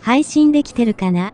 配信できてるかな？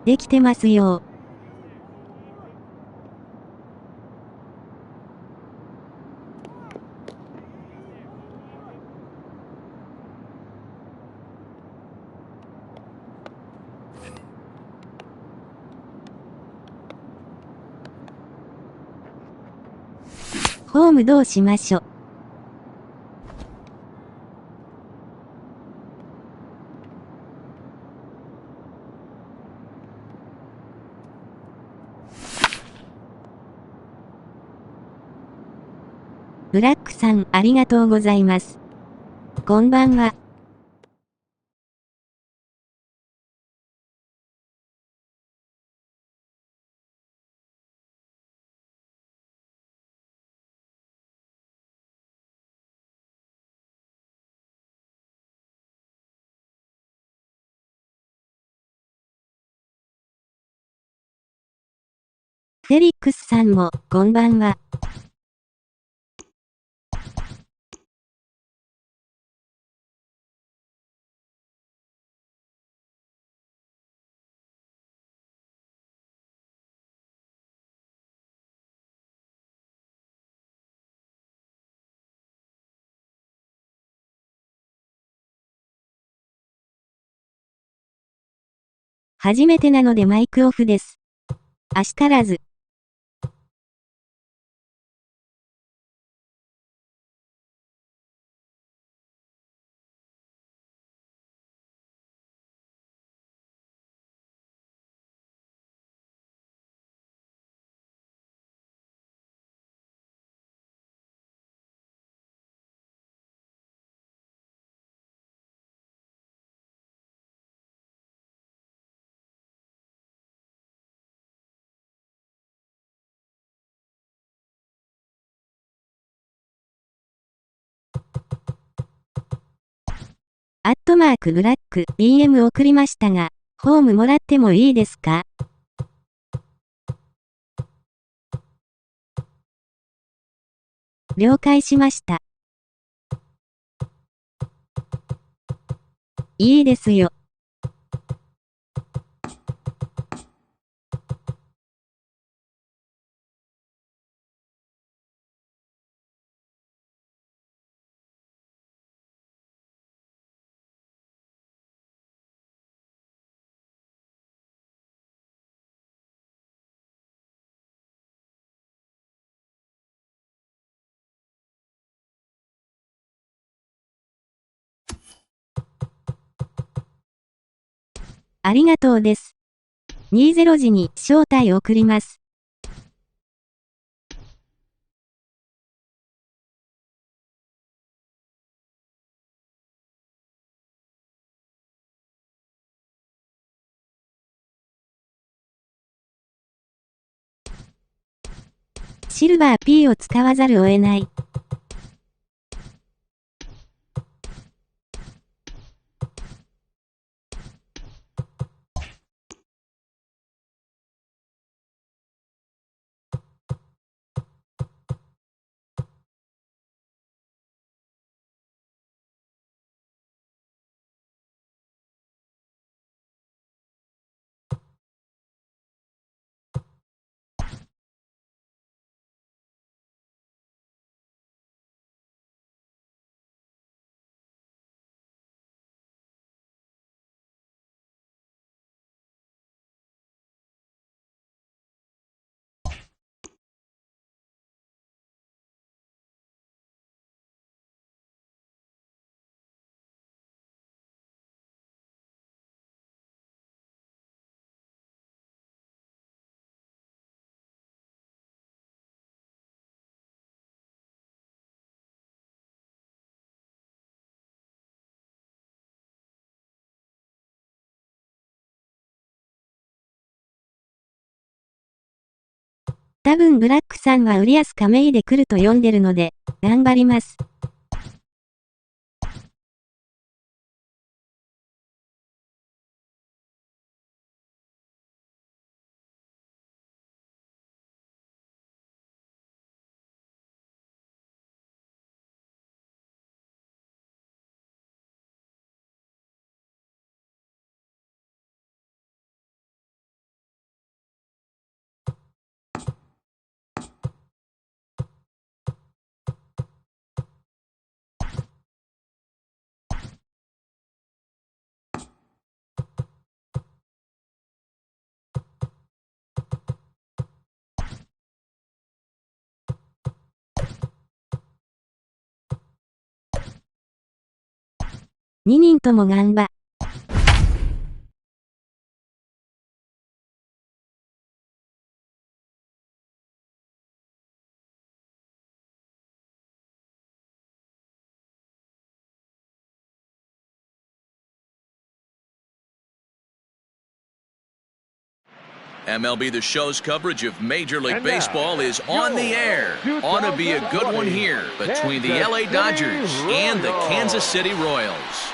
できてますよ。ホームどうしましょ。ブラックさん、ありがとうございます。こんばんは。フェリックスさんも、こんばんは。初めてなのでマイクオフです。あしからず。アットマークブラック DM 送りましたが、ホームもらってもいいですか？了解しました。いいですよ。ありがとうです。20時に招待送ります。シルバー P を使わざるを得ない。多分ブラックさんはウリアス亀井で来ると読んでるので、頑張ります。2人とも頑張。MLB The Show's coverage of Major League Baseball is on the air. Ought to be a good one here between the LA Dodgers and the Kansas City Royals.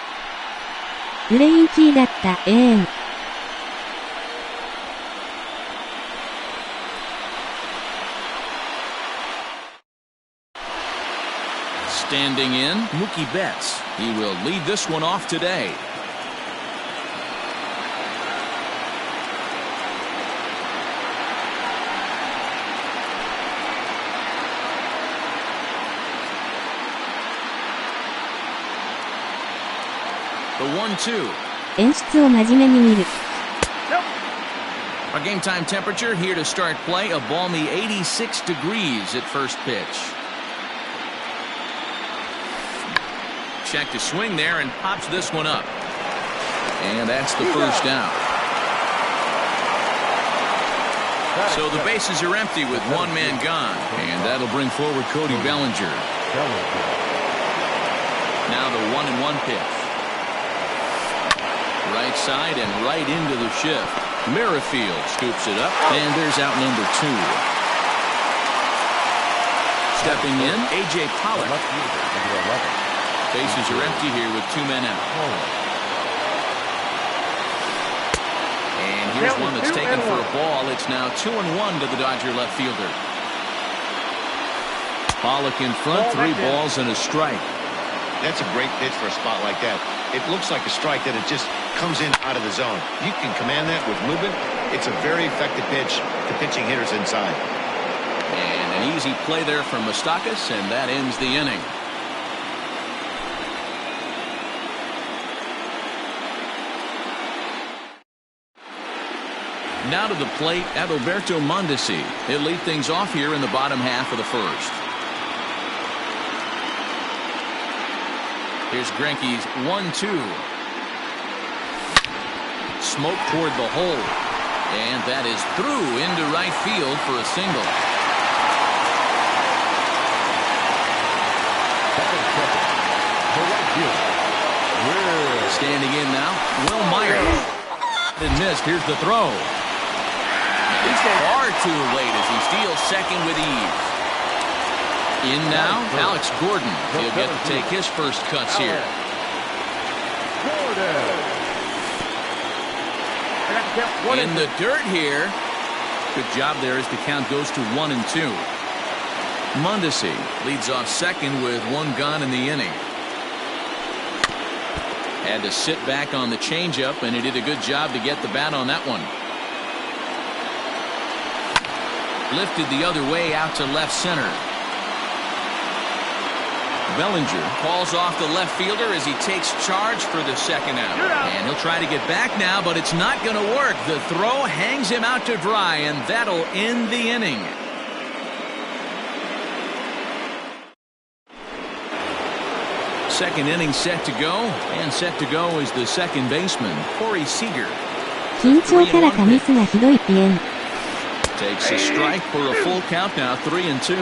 ブレインキーだった、Standing in, Mookie Betts. He will lead this one off today. The 1-2. 演出を真面目に見る。Our game time temperature here to start play, a balmy 86 degrees at first pitch. Check to swing there and pops this one up. And that's the first out. So the bases are empty with one man gone. And that'll bring forward Cody Bellinger. Now the 1-1 pitch. Right side and right into the shift. Merrifield scoops it up, and there's out number 2. Stepping in, A.J. Pollock. Bases are empty here with 2 men out. And here's one that's taken for a ball. It's now 2-1 to the Dodger left fielder. Pollock in front, 3 balls and a strike. That's a great pitch for a spot like that. It looks like a strike that it just comes in out of the zone. You can command that with movement. It's a very effective pitch to pitching hitters inside. And an easy play there from Mustakas, and that ends the inning. Now to the plate, Alberto Mondesi. He'll lead things off here in the bottom half of the first. Here's Greinke's 1-2. Smoke toward the hole. And that is through into right field for a single. Standing in now, Will Myers. And missed. Here's the throw. It's far too late as he steals second with ease. In now, Alex Gordon. He'll get to take his first cuts here. In the dirt here. Good job there as the count goes to 1-2. Mondesi leads off second with 1 gone in the inning. Had to sit back on the changeup, and he did a good job to get the bat on that one. Lifted the other way out to left center. Bellinger calls off the left fielder as he takes charge for the second out. And he'll try to get back now, but it's not going to work. The throw hangs him out to dry, and that'll end the inning. Second inning set to go, and set to go is the second baseman, Corey Seager. 緊張からかミスがひどいピエン。 Takes a strike for a full count now, 3-2.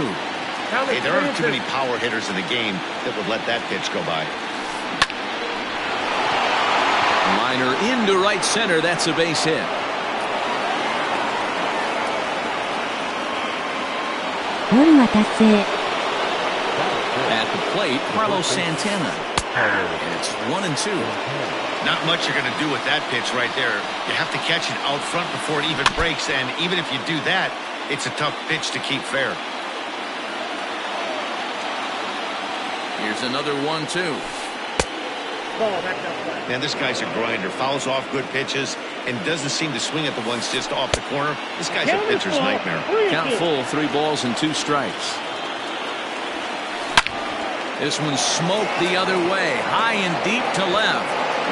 Hey, there aren't too many power hitters in the game that would let that pitch go by. Liner into right center. That's a base hit. ノルマ達成。At the plate, Carlos Santana. And it's 1-2. Not much you're going to do with that pitch right there. You have to catch it out front before it even breaks, and even if you do that, it's a tough pitch to keep fair. Here's another 1-2. Man, this guy's a grinder. Fouls off good pitches and doesn't seem to swing at the ones just off the corner. This guy's a pitcher's nightmare. Count full, 3 balls and 2 strikes. This one's smoked the other way, high and deep to left.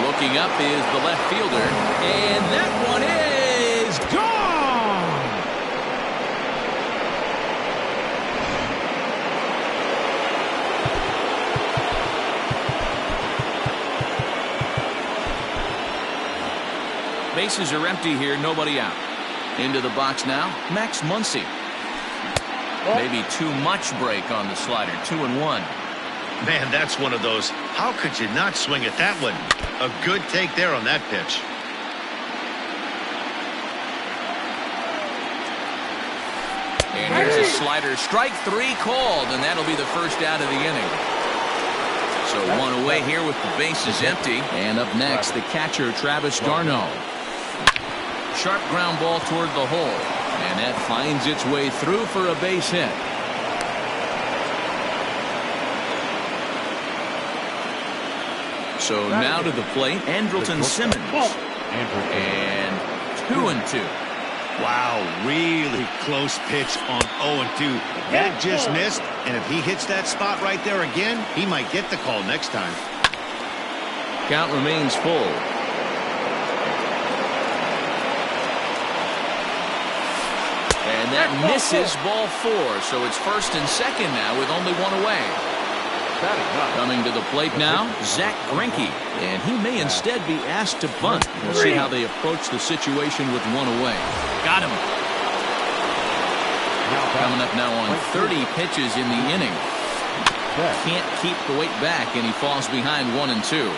Looking up is the left fielder, and that one is gone! Bases are empty here, nobody out. Into the box now, Max Muncie. Maybe too much break on the slider, 2-1. Man, that's one of those. How could you not swing at that one? A good take there on that pitch. And here's a slider. Strike 3 called, and that'll be the first out of the inning. So 1 away here with the bases empty. And up next, the catcher, Travis d'Arnaud. Sharp ground ball toward the hole. And that finds its way through for a base hit. So now to the plate, Andrelton Simmons. And 2-2. Wow, really close pitch on 0-2. That just missed, and if he hits that spot right there again, he might get the call next time. Count remains full. And that misses ball 4, so it's first and second now with only 1 away. Coming to the plate now, Zach Greinke, and he may instead be asked to bunt. We'll see how they approach the situation with 1 away. Got him. Coming up now on 30 pitches in the inning. Can't keep the weight back, and he falls behind 1-2.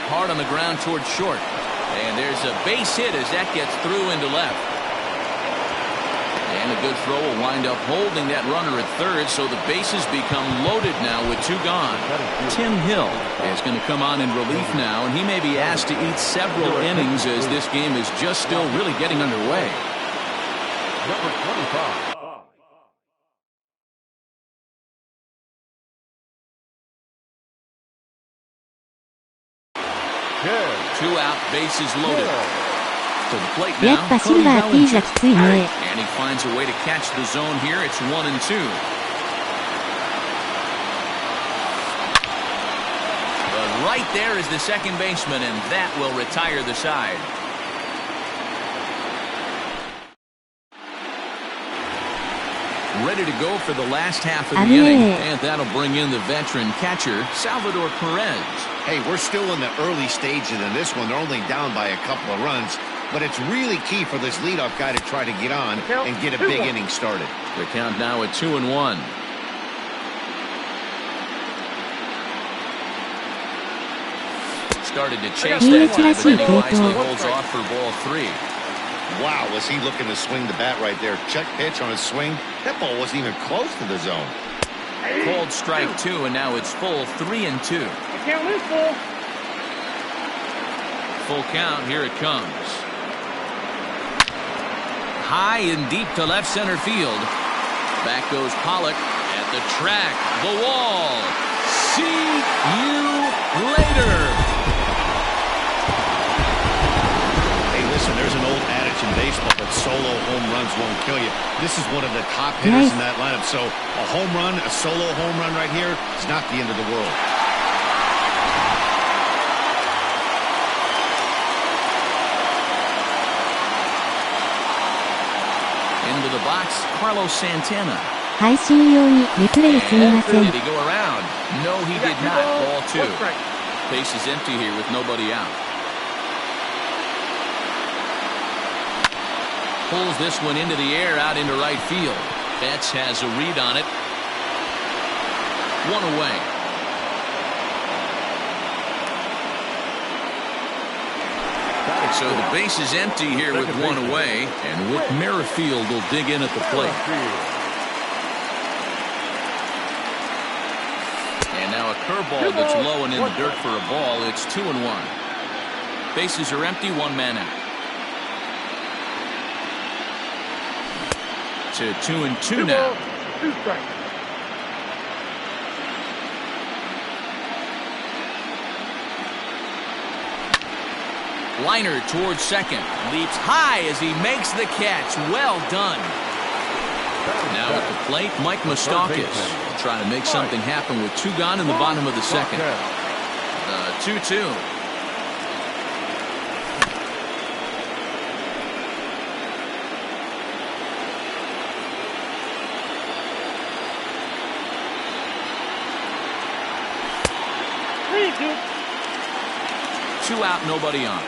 Hard on the ground towards short. And there's a base hit as that gets through into left. And a good throw will wind up holding that runner at third, so the bases become loaded now with 2 gone. Tim Hill is going to come on in relief now, and he may be asked to eat several innings as this game is just still really getting underway. Number 25. 2 out, bases loaded. To the plate や now, っぱシ Cody ルバー T じ Bellinger. ゃきついね。 And he finds a way to catch the zone here. It's 1-2. But right there is the second baseman, and that will retire the side. Ready to go for the last half of the inning, and that'll bring in the veteran catcher, Salvador Perez. Hey, we're still in the early stages in this one. They're only down by a couple of runs, but it's really key for this leadoff guy to try to get on and get a big inning started. The count now at 2-1. Started to chase that time, but then he wisely holds off for ball 3. Wow, was he looking to swing the bat right there. Check pitch on his swing. That ball wasn't even close to the zone. Called strike 2, and now it's full 3-2. Can't lose full. Full count, here it comes. High and deep to left center field. Back goes Pollock at the track, the wall. See you later. Hey, listen, there's an old adage in baseball that solo home runs won't kill you. This is one of the top hitters in that lineup. So a home run, a solo home run right here is not the end of the world. Into the box, Carlos Santana. 配信用にリプレイすみませ Did ん。 he go around? No, he did not. Ball 2. Base is empty here with nobody out. Pulls this one into the air out into right field. Betts has a read on it. 1 away. So the base is empty here with one away, and Whit Merrifield will dig in at the plate. And now a curveball that's low and in the dirt for a ball. It's 2-1. Bases are empty, one man out. To 2-2 now. Liner towards second. Leaps high as he makes the catch. Well done. Now at the plate, Mike Mustakas trying to make something happen with two gone in the bottom of the second. 2-2. Two out, nobody on.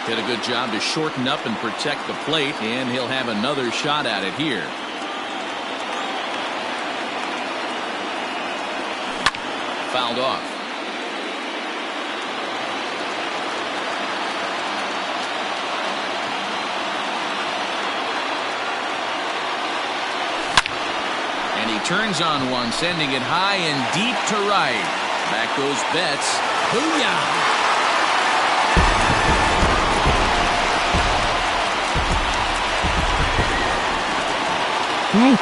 Did a good job to shorten up and protect the plate, and he'll have another shot at it here. Fouled off. And he turns on one, sending it high and deep to right. Back goes Betts. Booyah! 19.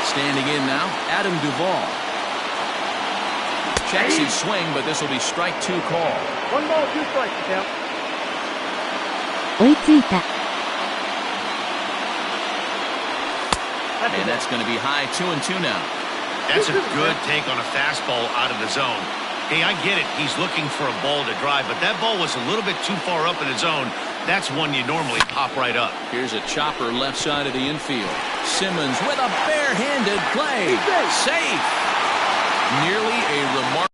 Standing in now, Adam Duvall. Checks his swing, but this will be strike two call. 1 ball, 2 strikes, count. 追いついた。 And that's going to be high, 2-2 now. That's a good take on a fastball out of the zone. Hey, I get it. He's looking for a ball to drive, but that ball was a little bit too far up in the zone. That's one you normally pop right up. Here's a chopper left side of the infield. Simmons with a barehanded play. Safe. Nearly a remarkable.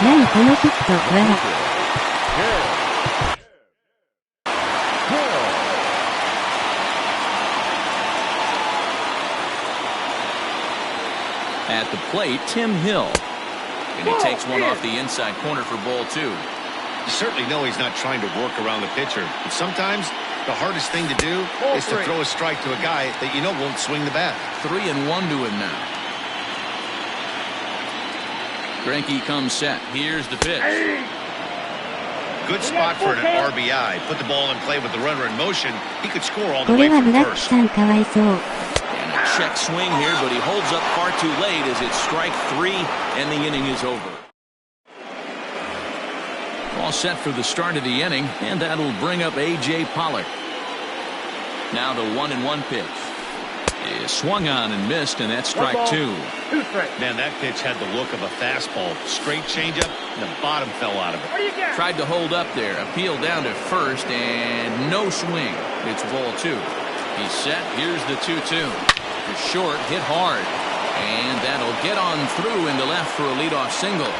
何このヒット、わら。 At the plate, Tim Hill. And he takes one off the inside corner for ball two. You certainly know he's not trying to work around the pitcher, but sometimes the hardest thing to do is to throw a strike to a guy that you know won't swing the bat. 3-1 to him now. Greinke comes set. Here's the pitch. Good spot for an RBI. Put the ball in play with the runner in motion. He could score all the こ way れは from ブラック first. さんかわいそう。 And a check swing here, but he holds up far too late as it's strike three, and the inning is over. All set for the start of the inning, and that'll bring up A.J. Pollock. Now the 1-1 pitch. Is swung on and missed, and that's strike two. Man, that pitch had the look of a fastball. Straight changeup, and the bottom fell out of it. Tried to hold up there. Appeal down to first, and no swing. It's ball two. He's set. Here's the 2-2. The short hit hard, and that'll get on through into left for a leadoff single.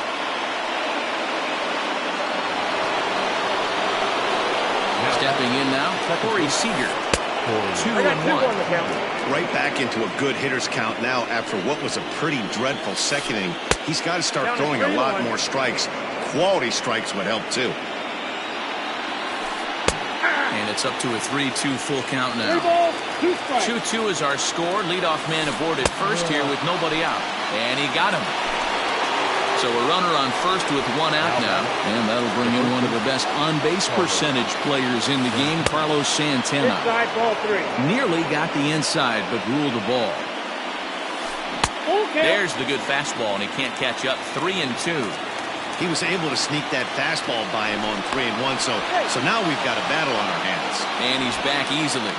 Stepping in now, Corey Seager. 2-1. Right back into a good hitter's count now after what was a pretty dreadful second inning. He's got to start throwing a lot more strikes. Quality strikes would help too. And it's up to a 3-2 full count now. 2-2 is our score. Leadoff man aboard at first here with nobody out. And he got him. So a runner on first with one out now. And that'll bring in one of the best on-base percentage players in the game, Carlos Santana. Nearly got the inside, but ruled the ball. There's the good fastball, and he can't catch up. 3-2. He was able to sneak that fastball by him on 3-1, so now we've got a battle on our hands. And he's back easily.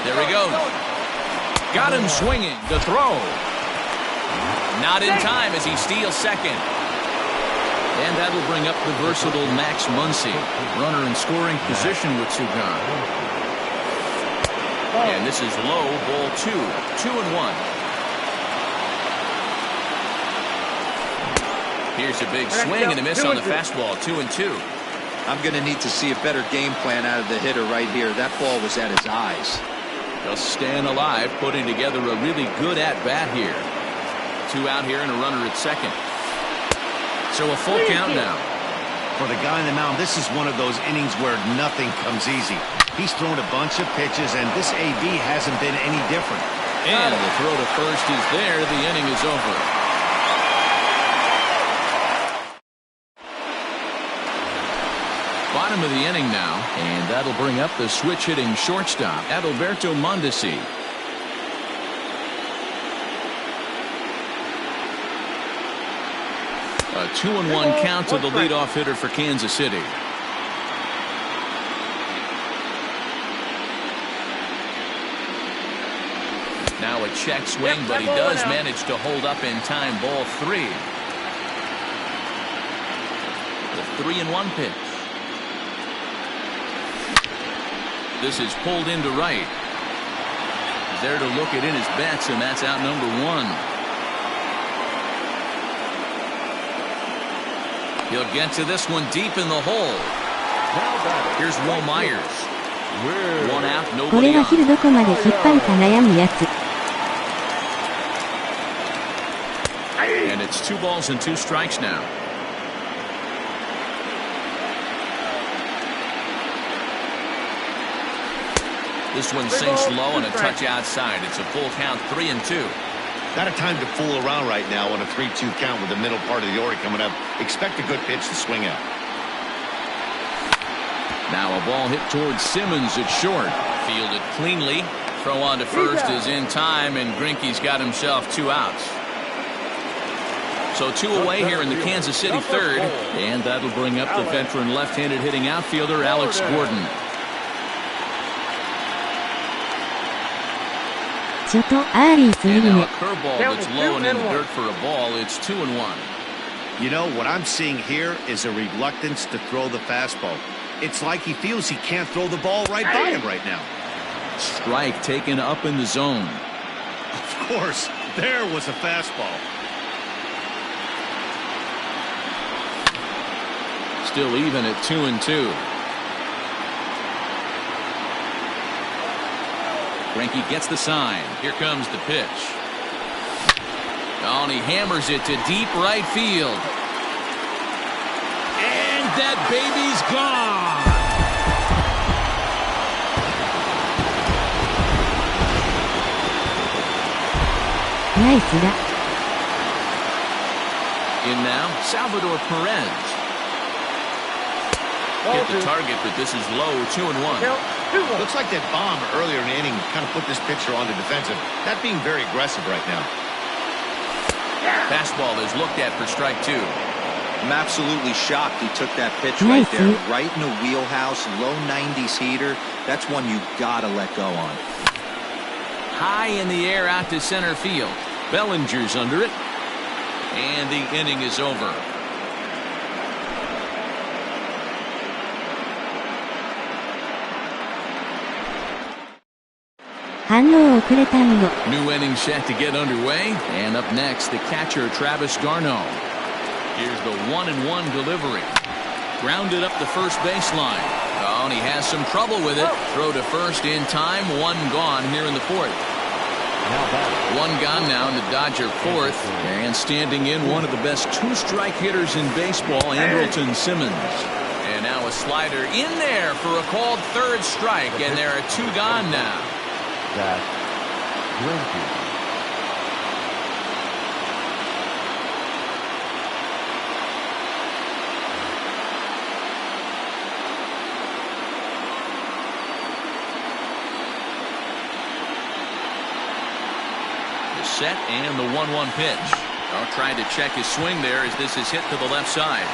There he goes. Got him swinging. The throw. Not in time as he steals second. And that'll bring up the versatile Max Muncie. Runner in scoring position with two gone. And this is low, ball two. 2-1. Here's a big swing and a miss on the fastball, 2-2. I'm going to need to see a better game plan out of the hitter right here. That ball was at his eyes. Just staying alive, putting together a really good at-bat here. 2 out here and a runner at second. So a full count now. For the guy on the mound, this is one of those innings where nothing comes easy. He's thrown a bunch of pitches, and this AB hasn't been any different. And the throw to first is there. The inning is over. Bottom of the inning now, and that'll bring up the switch-hitting shortstop, Alberto Mondesi. A 2-1 count to the leadoff hitter for Kansas City. Now a check swing, but he does manage to hold up in time. Ball 3. The 3-1 pitch. This is pulled into right. He's there to look it in his bets, and that's out number 1. He'll get to this one deep in the hole. Here's Will Myers. 1 out, これ nobody はヒル on. どこまで引っ張るか悩むやつ。And it's 2 balls and 2 strikes now. This one sinks low and a touch outside. It's a full count, 3-2. Not a time to fool around right now on a 3-2 count with the middle part of the order coming up. Expect a good pitch to swing at. Now a ball hit towards Simmons at short. Fielded cleanly. Throw on to first is in time, and Greinke's got himself 2 outs. So 2 away here in the Kansas City third, and that'll bring up the veteran left-handed hitting outfielder Alex Gordon. ちょっとアーリーすぎ And る now ね a。curveball that's low and in the dirt for a ball. It's 2-1. You know, what I'm seeing here is a reluctance to throw the fastball. It's like he feels he can't throw the ball right by him right now. Strike taken up in the zone. Of course, there was a fastball. Still even at 2-2. Greinke gets the sign. Here comes the pitch. Oh, and he hammers it to deep right field. And that baby's gone. Nice だ。 In now, Salvador Perez. Hit the target, but this is low, 2-1. Looks like that bomb earlier in the inning kind of put this pitcher on the defensive. That being very aggressive right now. Fastball is looked at for strike 2. I'm absolutely shocked he took that pitch Nice. right there. Right in the wheelhouse, low 90s heater. That's one you gotta let go on. High in the air out to center field. Bellinger's under it. And the inning is over.反応遅れたんご。 New inning set to get underway. And up next, the catcher, Travis Garneau. Here's the 1-1 delivery. Grounded up the first baseline. Oh, and he has some trouble with it. Throw to first in time. 1 gone here in the 4th. 1 gone now in the Dodger 4th. And standing in, one of the best 2-strike hitters in baseball, Andrelton Simmons. And now a slider in there for a called 3rd strike. And there are 2 gone now. That Greinke. The set and the 1-1 pitch. Trying to check his swing there as this is hit to the left side.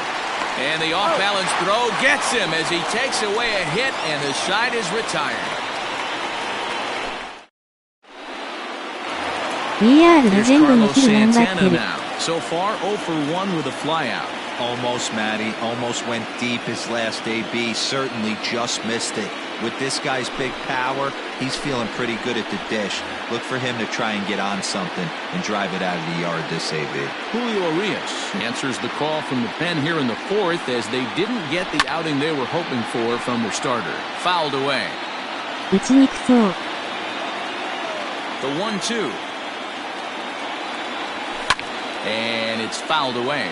And the off-balance throw gets him as he takes away a hit, and the side is retired. VR レ Here's ジェンドに Carlos ヒル頑張って Santana る。 now. So far, 0 for 1 with a flyout. Almost, Matty. Almost went deep his last AB. Certainly just missed it. With this guy's big power, he's feeling pretty good at the dish. Look for him to try and get on something and drive it out of the yard this AB. Julio Arias answers the call from the pen here in the 4th as they didn't get the outing they were hoping for from their starter. Fouled away. 打ちにくそう。 The 1-2. And it's fouled away.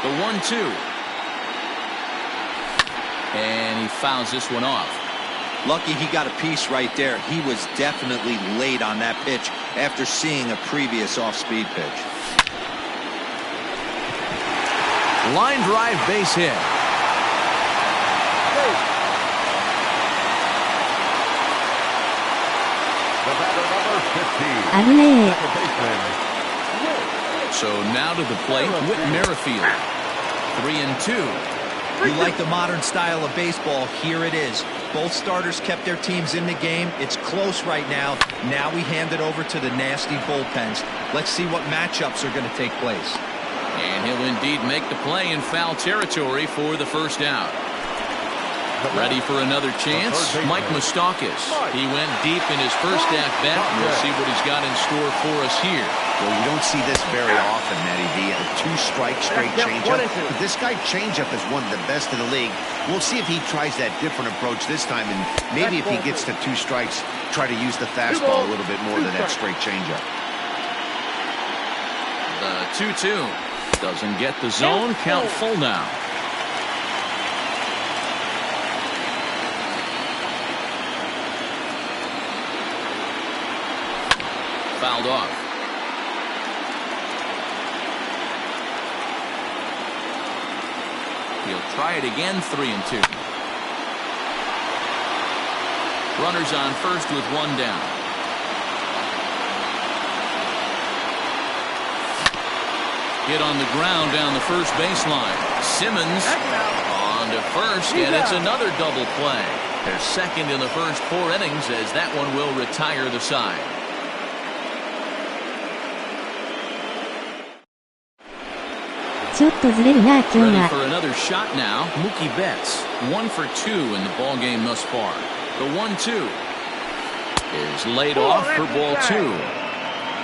The 1-2. And he fouls this one off. Lucky he got a piece right there. He was definitely late on that pitch after seeing a previous off-speed pitch. Line drive base hit. The batter, number 15. 危ねえ。 So now to the plate, Whit Merrifield. 3-2. You like the modern style of baseball? Here it is. Both starters kept their teams in the game. It's close right now. Now we hand it over to the nasty bullpens. Let's see what matchups are going to take place. And he'll indeed make the play in foul territory for the first out. Ready for another chance? Mike Mustakas. He went deep in his first at-bat. We'll see what he's got in store for us here. Well, you don't see this very often, Matty V. A two-strike straight changeup. But this guy changeup is one of the best in the league. We'll see if he tries that different approach this time, and maybe if he gets to 2 strikes, try to use the fastball a little bit more than that straight changeup. The 2-2 doesn't get the zone. Count full now. Fouled off. He'll try it again. 3-2. Runners on first with 1 down. Hit on the ground down the first baseline. Simmons on to first, and it's another double play. They're second in the first 4 innings as that one will retire the side. Ready for another shot now. Mookie Betts 1 for 2 in the ball game thus far. The 1-2 is laid off for ball 2.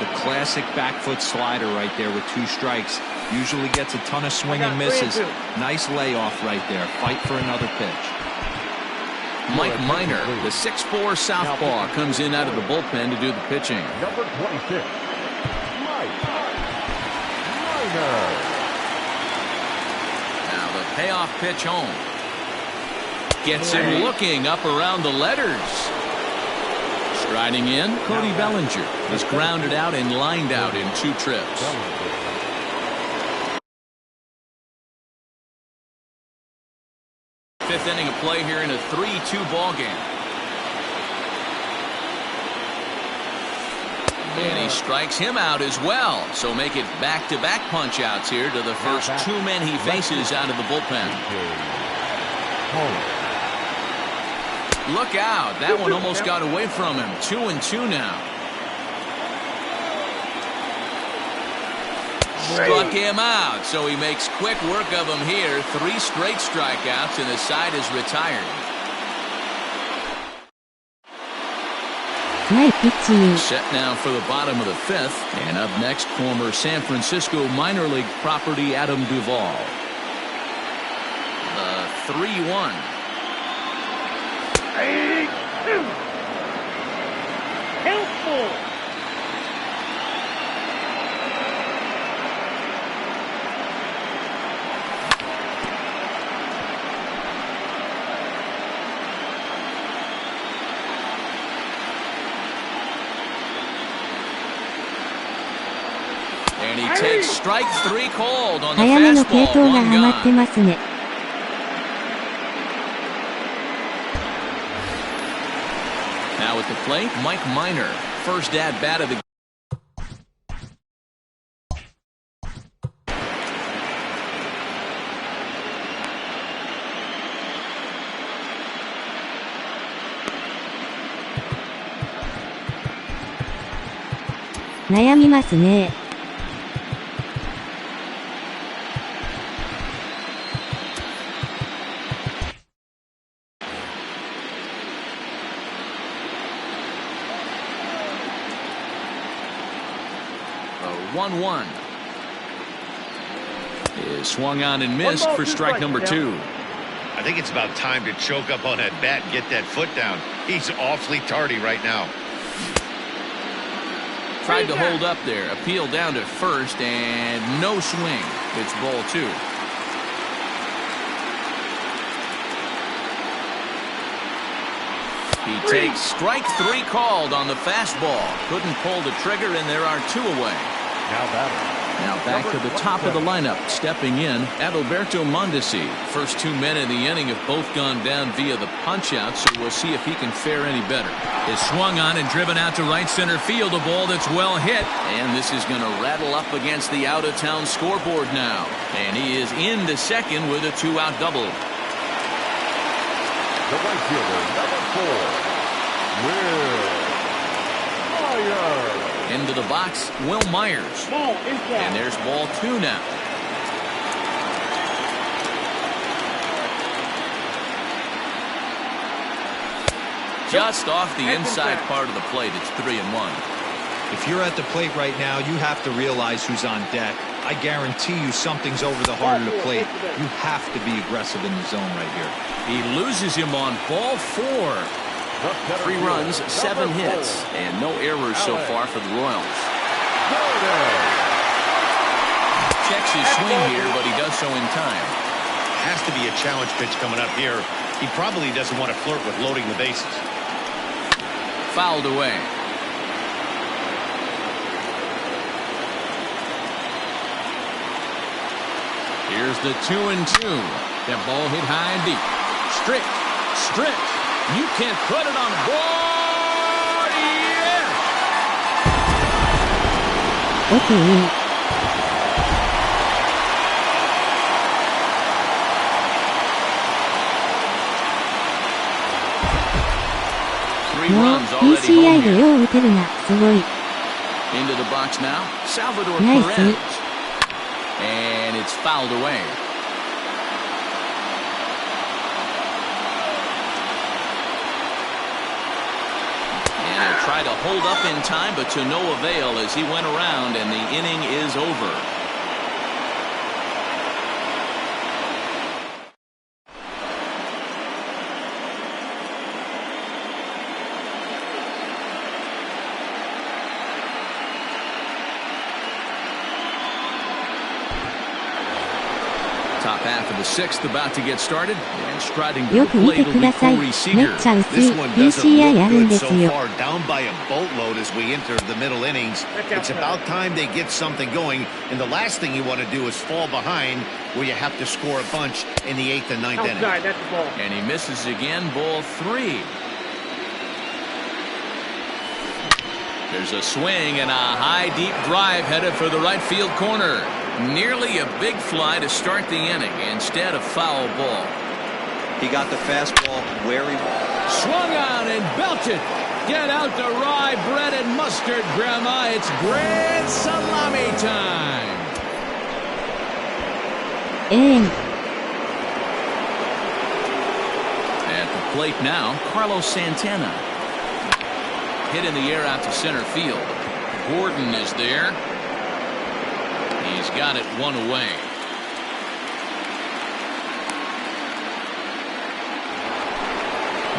The classic back foot slider right there with 2 strikes. Usually gets a ton of swing and misses. Nice layoff right there. Fight for another pitch. Mike Minor, the 6'4" southpaw, comes in out of the bullpen to do the pitching. Number 26, Mike Minor. Now the payoff pitch home. Gets him looking up around the letters. Striding in, Cody Bellinger is grounded out and lined out in 2 trips. Fifth inning of play here in a 3-2 ball game. And he strikes him out as well. So make it back-to-back punch-outs here to the first 2 men he faces out of the bullpen. Look out. That one almost got away from him. 2-2 now. Struck him out, so he makes quick work of him here. 3 straight strikeouts, and the side is retired. Set now for the bottom of the 5th, and up next, former San Francisco minor league property Adam Duvall. The 3-1. Helpful. And he takes strike 3 called on the fastball. 1 gone. Now at the plate, Mike Minor, first at bat of the 悩みますね。1-1 is swung on and missed for strike number 2. I think it's about time to choke up on that bat and get that foot down. He's awfully tardy right now. Tried to hold up there, appeal down to first, and no swing. It's ball 2. He takes strike 3 called on the fastball. Couldn't pull the trigger, and there are 2 away. Now back to the top of the lineup. Stepping in, Alberto Mondesi. First 2 men in the inning have both gone down via the punch-out, so we'll see if he can fare any better. Is swung on and driven out to right center field. A ball that's well hit. And this is going to rattle up against the out-of-town scoreboard now. And he is into second with a 2-out double. The right fielder, number 4, Will Myers. Into the box, Will Myers. And there's ball 2 now. Just off the inside part of the plate, it's 3-1. If you're at the plate right now, you have to realize who's on deck. I guarantee you something's over the heart of the plate. You have to be aggressive in the zone right here. He loses him on ball 4. 3 runs, 7 hits, and no errors so far for the Royals. Checks his swing here, but he does so in time. Has to be a challenge pitch coming up here. He probably doesn't want to flirt with loading the bases. Fouled away. Here's the 2-2. That ball hit high and deep. Strict. You can't put it on the board. Yeah. Okay. PCI でよう打てるな、すごい。Into the box now, Salvador Perez. And it's fouled away. And he'll try to hold up in time, but to no avail as he went around, and the inning is over. Top half of the 6th about to get started, and striding to the plate will be Corey Seager. This one doesn't look good so far, down by a boatload as we enter the middle innings. It's about time they get something going, and the last thing you want to do is fall behind where you have to score a bunch in the 8th and 9th inning. And he misses again, ball 3. There's a swing and a high deep drive headed for the right field corner. Nearly a big fly to start the inning instead of foul ball. He got the fastball where he was. Swung on and belted. Get out the rye bread and mustard, Grandma. It's grand salami time. At the plate now, Carlos Santana. Hit in the air out to center field. Gordon is there. He's got it 1 away.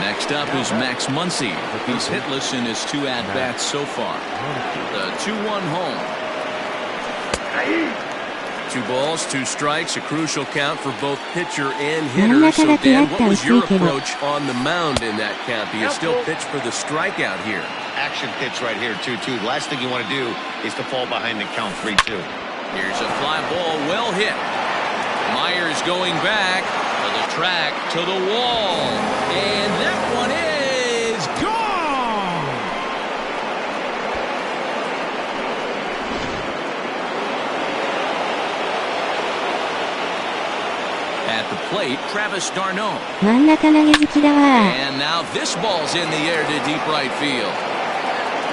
Next up is Max Muncie. He's hitless in his 2 at-bats so far. The 2-1 home. 2 balls, 2 strikes, a crucial count for both pitcher and hitter. So Dan, what was your approach on the mound in that count? Do you still pitch for the strikeout here? Action pitch right here, 2-2. The last thing you want to do is to fall behind and count 3-2. Here's a fly ball, well hit. Myers going back to the track, to the wall. And that one is gone! At the plate, Travis d'Arnaud. And now this ball's in the air to deep right field.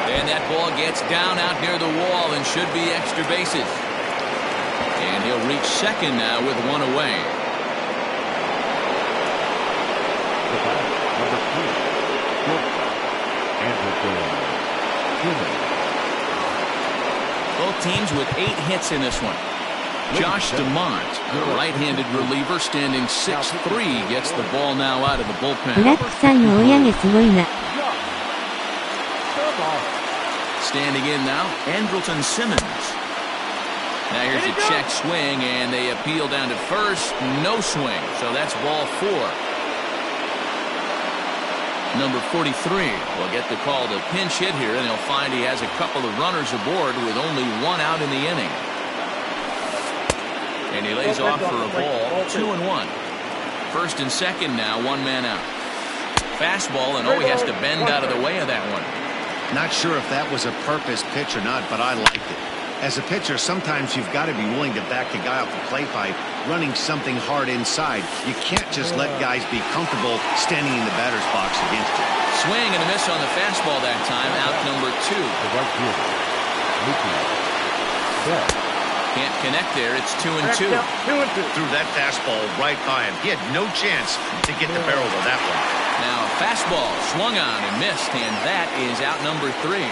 And that ball gets down out near the wall and should be extra bases. And he'll reach second now with one away. Both teams with 8 hits in this one. Josh DeMont, the right-handed reliever, standing 6'3", gets the ball now out of the bullpen. ブラックさんの追い上げすごいな。 Standing in now, Andrelton Simmons. Now here's a check swing, and they appeal down to first. No swing, so that's ball 4. Number 43 will get the call to pinch hit here, and he'll find he has a couple of runners aboard with only 1 out in the inning. And he lays off for a ball, 2-1. First and second now, 1 man out. Fastball, and he has to bend out of the way of that one. Not sure if that was a purpose pitch or not, but I liked it. As a pitcher, sometimes you've got to be willing to back a guy off the plate by running something hard inside. You can't just let guys be comfortable standing in the batter's box against you. Swing and a miss on the fastball that time, out number 2. Can't connect there, it's 2-2. Threw that fastball right by him. He had no chance to get the barrel of that one. Now fastball swung on and missed, and that is out number 3.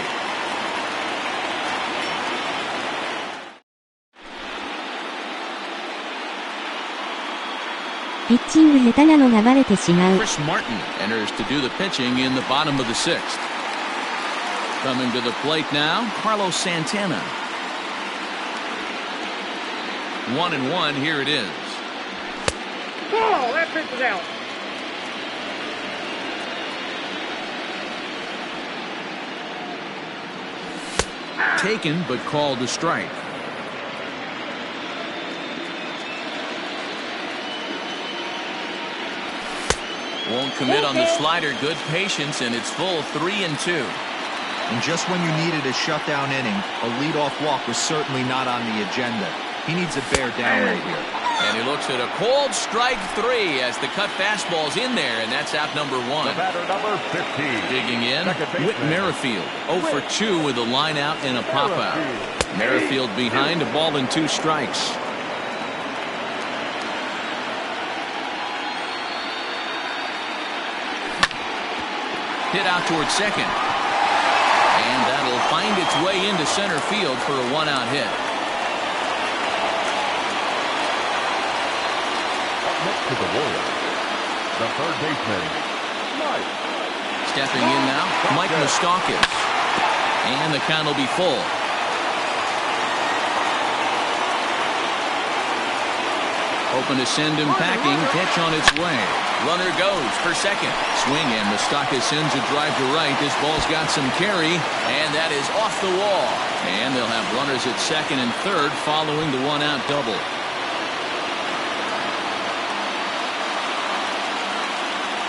Chris Martin enters to do the pitching in the bottom of the 6th. Coming to the plate now, Carlos Santana. 1-1, here it is. Oh, that pitch is out. Taken, but called a strike. Won't commit on the slider. Good patience, and it's full 3-2. And just when you needed a shutdown inning, a leadoff walk was certainly not on the agenda. He needs a bear down right here. And he looks at a cold strike 3 as the cut fastball's in there, and that's out number 1. The batter, number 15. Digging in, Whit Merrifield, 0 for 2 with a line out and a pop out. Merrifield behind, a ball and 2 strikes. Hit out towards second. And that'll find its way into center field for a 1-out hit. Next to the Warriors, the third baseman, Mike. Stepping in now, Mike Mustakas. And the count will be full. Hoping to send him packing. Catch on its way. Runner goes for second. Swing, and Mustakas sends a drive to right. This ball's got some carry, and that is off the wall. And they'll have runners at second and third following the 1-out double.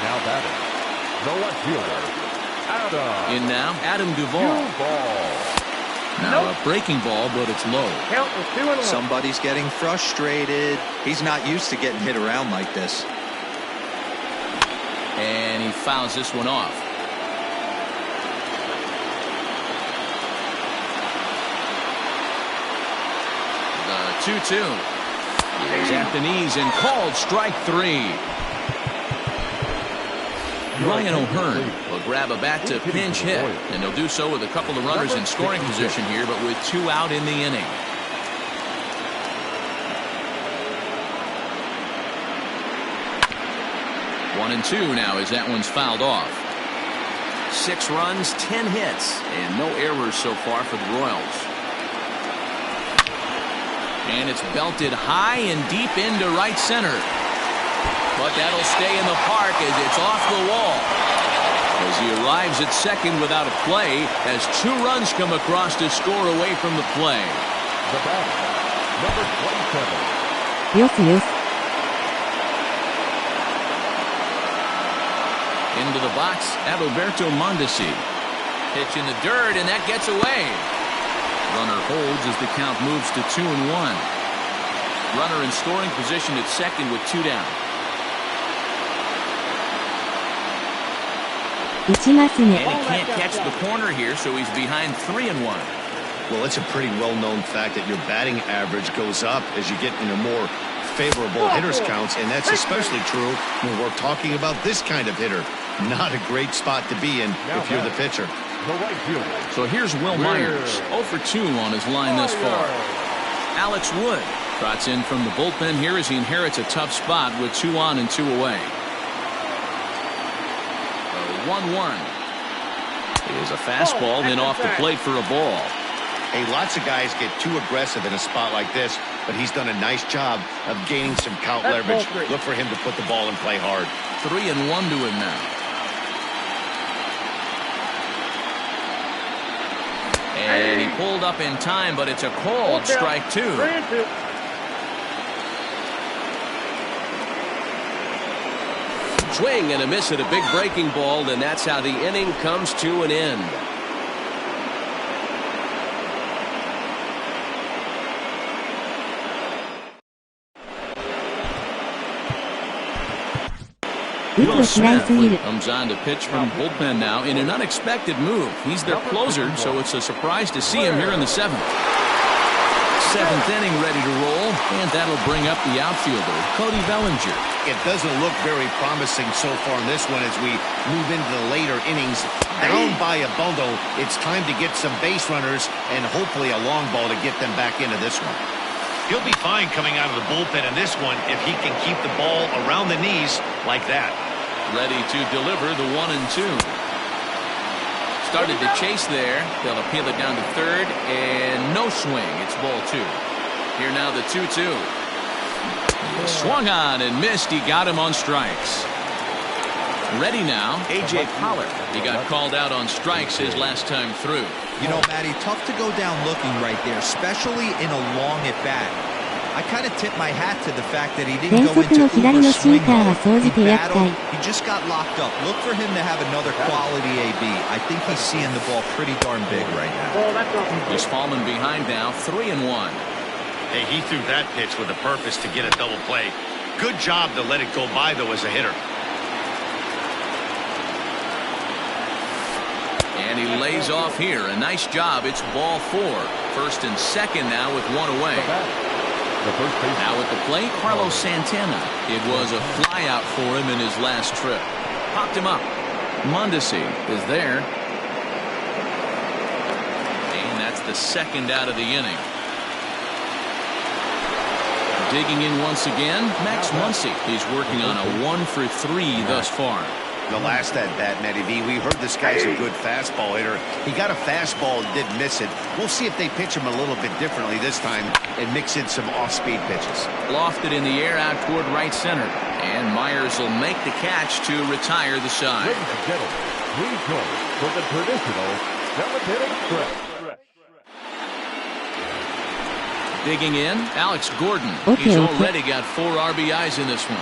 Now batting, the left fielder, Adam. In now, Adam Duvall. Now a breaking ball, but it's low. Count is 2-1. Somebody's getting frustrated. He's not used to getting hit around like this. And he fouls this one off. The 2-2. He's at the knees and called strike 3. Ryan O'Hearn will grab a bat to pinch hit, and he'll do so with a couple of runners in scoring position here, but with 2 out in the inning. One and 2 now as that one's fouled off. 6 runs, 10 hits, and no errors so far for the Royals. And it's belted high and deep into right center. But that'll stay in the park as it's off the wall. As he arrives at second without a play, as 2 runs come across to score away from the play. The batter, number 27. よしよし。 Into the box, Alberto Mondesi. Pitch in the dirt, and that gets away. Runner holds as the count moves to 2-1. Runner in scoring position at second with 2 down. 打ちますね。 And he can't catch the corner here, so he's behind 3-1. Well, it's a pretty well-known fact that your batting average goes up as you get into more favorable hitters counts, and that's especially true when we're talking about this kind of hitter. Not a great spot to be in if you're the pitcher. The right fielder. So here's Will Myers, 0 for 2 on his line thus far. Alex Wood trots in from the bullpen here as he inherits a tough spot with 2 on and 2 away. 1-1. Here's a fastball, then off the plate for a ball. Hey, lots of guys get too aggressive in a spot like this, but he's done a nice job of gaining some count leverage. Look for him to put the ball in play hard. 3-1 to him now. And he pulled up in time, but it's a called strike 2. 3-2. Swing and a miss at a big breaking ball, and that's how the inning comes to an end. Will Smith comes on to pitch from bullpen now in an unexpected move. He's their closer, so it's a surprise to see him here in the 7th. 7th inning ready to roll, and that'll bring up the outfielder, Cody Bellinger. It doesn't look very promising so far in this one as we move into the later innings. Down by a bundle, it's time to get some base runners and hopefully a long ball to get them back into this one. He'll be fine coming out of the bullpen in this one if he can keep the ball around the knees like that. Ready to deliver the 1-2. Started to chase there. They'll appeal it down to third, and no swing. It's ball 2. Here now the 2-2. Swung on and missed. He got him on strikes. Ready now, A.J. Pollard. He got called out on strikes his last time through. You know, Matty, tough to go down looking right there, especially in a long at-bat. I kind of tip my hat to the fact that he didn't go into uber swing mode. He battled. He just got locked up. Look for him to have another quality AB. I think he's seeing the ball pretty darn big right now. He's fallen behind now, 3-1. Hey, he threw that pitch with a purpose to get a double play. Good job to let it go by, though, as a hitter. And he lays off here. A nice job. It's ball 4. First and second now with 1 away. Now at the plate, Carlos Santana. It was a flyout for him in his last trip. Popped him up. Mondesi is there. And that's the second out of the inning. Digging in once again, Max Muncie. He's working on a 1 for 3 thus far. The last at-bat, Matty V, we heard this guy's a good fastball hitter. He got a fastball and didn't miss it. We'll see if they pitch him a little bit differently this time and mix in some off-speed pitches. Lofted in the air out toward right center. And Myers will make the catch to retire the side. Ladies and gentlemen, please join for the traditional cemetery stretch. Digging in, Alex Gordon. He's already got 4 RBIs in this one.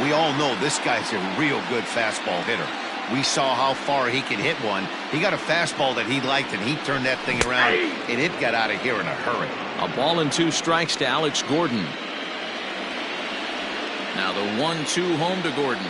We all know this guy's a real good fastball hitter. We saw how far he can hit one. He got a fastball that he liked, and he turned that thing around, and it got out of here in a hurry. A ball and 2 strikes to Alex Gordon. Now the 1-2 home to Gordon.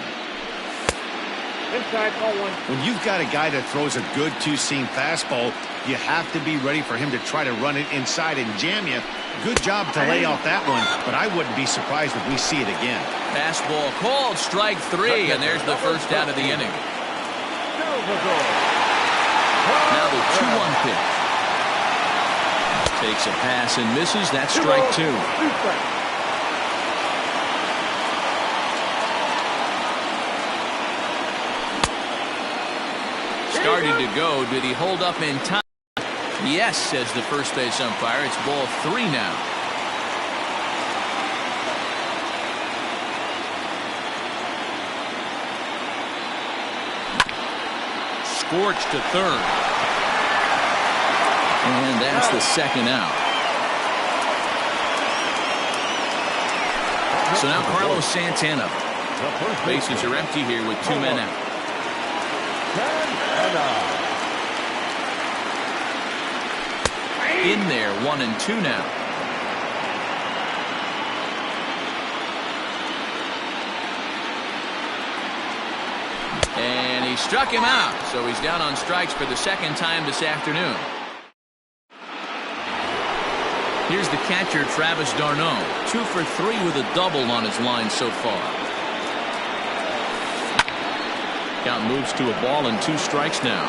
Inside, ball 1. When you've got a guy that throws a good two-seam fastball, you have to be ready for him to try to run it inside and jam you. Good job to lay off that one, but I wouldn't be surprised if we see it again. Fastball called, strike 3, and there's the first out of the inning. Now the 2-1 pitch. Takes a pass and misses. That's strike 2. Started to go. Did he hold up in time? Yes, says the first base umpire. It's ball 3 now. Scorched to third. And that's the second out. So now Carlos Santana. Bases are empty here with 2 men out. In there, 1-2 now. He struck him out, so he's down on strikes for the second time this afternoon. Here's the catcher, Travis d'Arnaud. 2 for 3 with a double on his line so far. Count moves to a ball and 2 strikes now.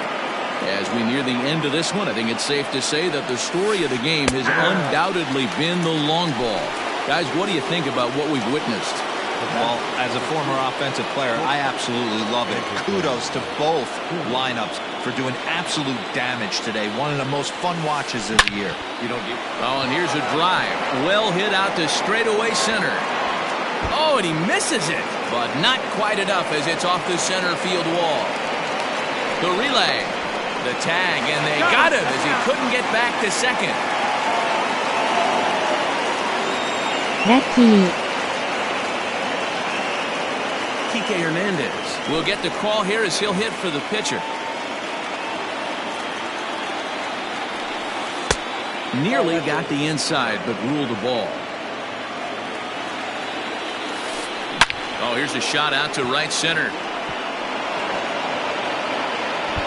As we near the end of this one, I think it's safe to say that the story of the game has undoubtedly been the long ball. Guys, what do you think about what we've witnessed? Well, as a former offensive player, I absolutely love it. Kudos to both lineups for doing absolute damage today. One of the most fun watches of the year. Oh, and here's a drive. Well hit out to straightaway center. Oh, and he misses it, but not quite enough as it's off the center field wall. The relay, the tag, and they got him as he couldn't get back to second. Lucky. Kike Hernandez will get the call here as he'll hit for the pitcher. Nearly got the inside, but ruled the ball. Oh, here's a shot out to right center.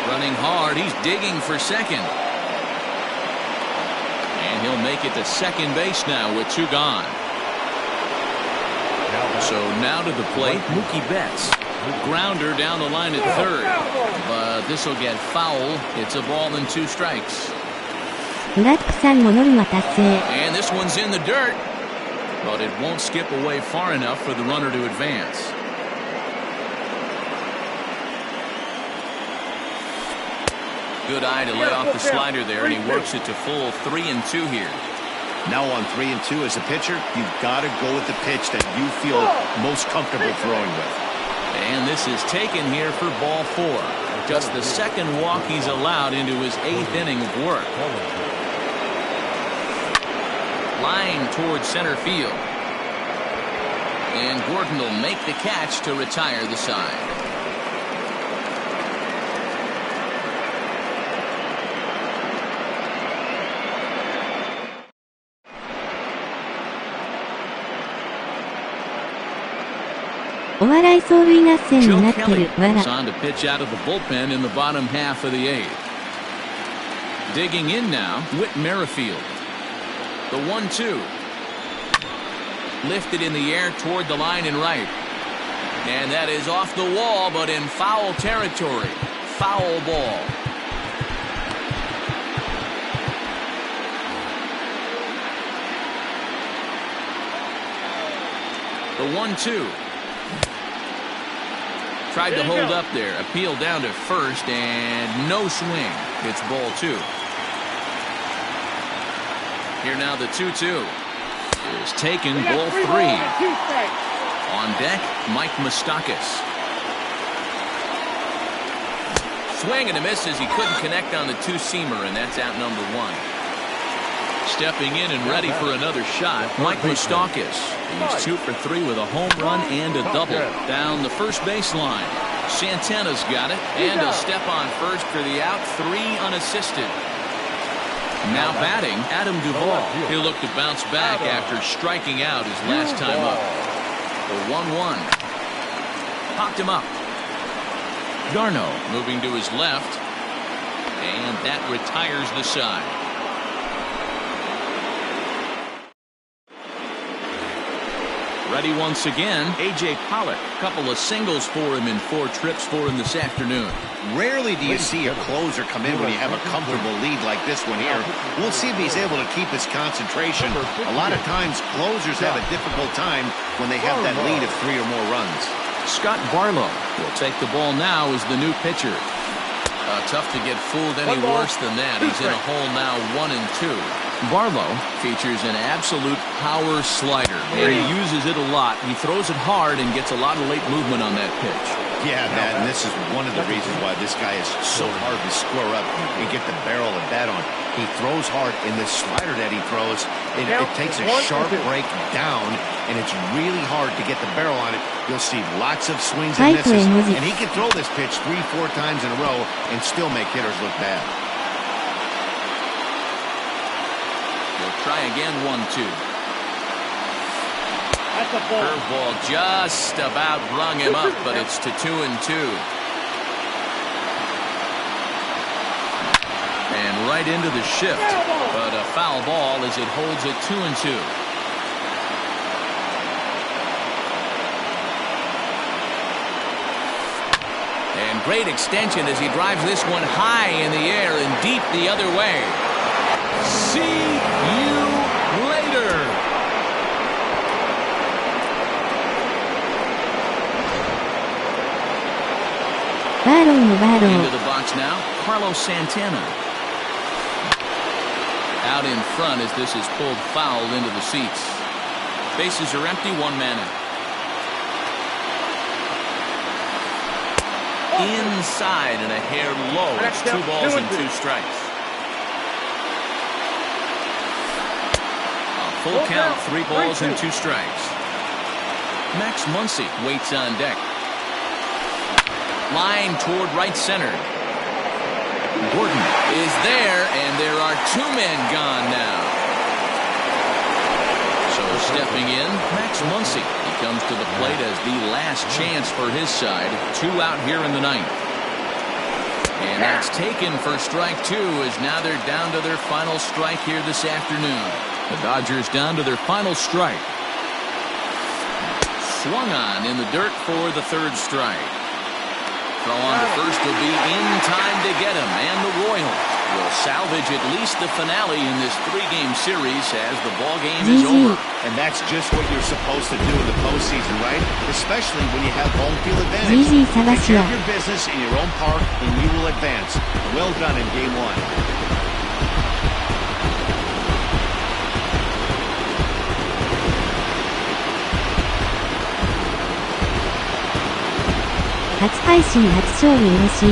Running hard, he's digging for second. And he'll make it to second base now with 2 gone. So now to the plate, Mookie Betts. Grounder down the line at third. But this will get foul. It's a ball and 2 strikes. And this one's in the dirt. But it won't skip away far enough for the runner to advance. Good eye to lay off the slider there, and he works it to full 3-2 here. Now on 3-2 as a pitcher, you've got to go with the pitch that you feel most comfortable throwing with. And this is taken here for ball 4. Just the second walk he's allowed into his 8th inning of work. Line towards center field. And Gordon will make the catch to retire the side. On to pitch out of the bullpen in the bottom half of the 8th. Digging in now, Whit Merrifield. The 1-2. Lifted in the air toward the line and right. And that is off the wall, but in foul territory. Foul ball. The 1-2. Tried to hold up there. Appeal down to first, and no swing. It's ball 2. Here now the 2-2 is taken. Ball 3. On deck, Mike Mustakas. Swing and a miss as he couldn't connect on the 2-seamer, and that's out number 1. Stepping in and ready for another shot, Mike Mustakas. He's 2 for 3 with a home run and a double down the first baseline. Santana's got it, and he'll step on first for the out. 3 unassisted. Now batting, Adam Duvall. He'll look to bounce back after striking out his last time up. The 1-1. Popped him up. d'Arnaud moving to his left, and that retires the side. Ready once again, A.J. Pollock. Couple of singles for him in 4 trips for him this afternoon. Rarely do you see a closer come in when you have a comfortable lead like this one here. We'll see if he's able to keep his concentration. A lot of times, closers have a difficult time when they have that lead of 3 or more runs. Scott Barlow will take the ball now as the new pitcher. Tough to get fooled any worse than that. He's in a hole now, 1-2. Barlow features an absolute power slider, and he uses it a lot. He throws it hard and gets a lot of late movement on that pitch. Yeah, Matt, and this is one of the reasons why this guy is so hard to square up and get the barrel of bat on. He throws hard, and the slider that he throws, it takes a sharp break down, and it's really hard to get the barrel on it. You'll see lots of swings and misses, and he can throw this pitch 3-4 times in a row and still make hitters look bad. We'll try again, 1-2. Curveball just about rung him up, but it's to 2-2. And right into the shift. But a foul ball as it holds it 2-2. And great extension as he drives this one high in the air and deep the other way. See you later. Into the box now, Carlos Santana. Out in front as this is pulled foul into the seats. Bases are empty, one man out. Inside and a hair low. It's 2 balls and 2 strikes. A full count, 3 balls and 2 strikes. Max Muncie waits on deck. Line toward right center. Gordon is there, and there are 2 men gone now. So stepping in, Max Muncie. He comes to the plate as the last chance for his side. 2 out here in the 9th. And that's taken for strike 2 as now they're down to their final strike here this afternoon. The Dodgers down to their final strike. Swung on in the dirt for the 3rd strike. Throw on to first will be in time to get him, and the Royals will salvage at least the finale in this 3-game series as the ball game is over. And that's just what you're supposed to do in the postseason, right? Especially when you have home field advantage. Take care of your business in your own park, and you will advance. Well done in Game 1.初配信初勝利嬉しい。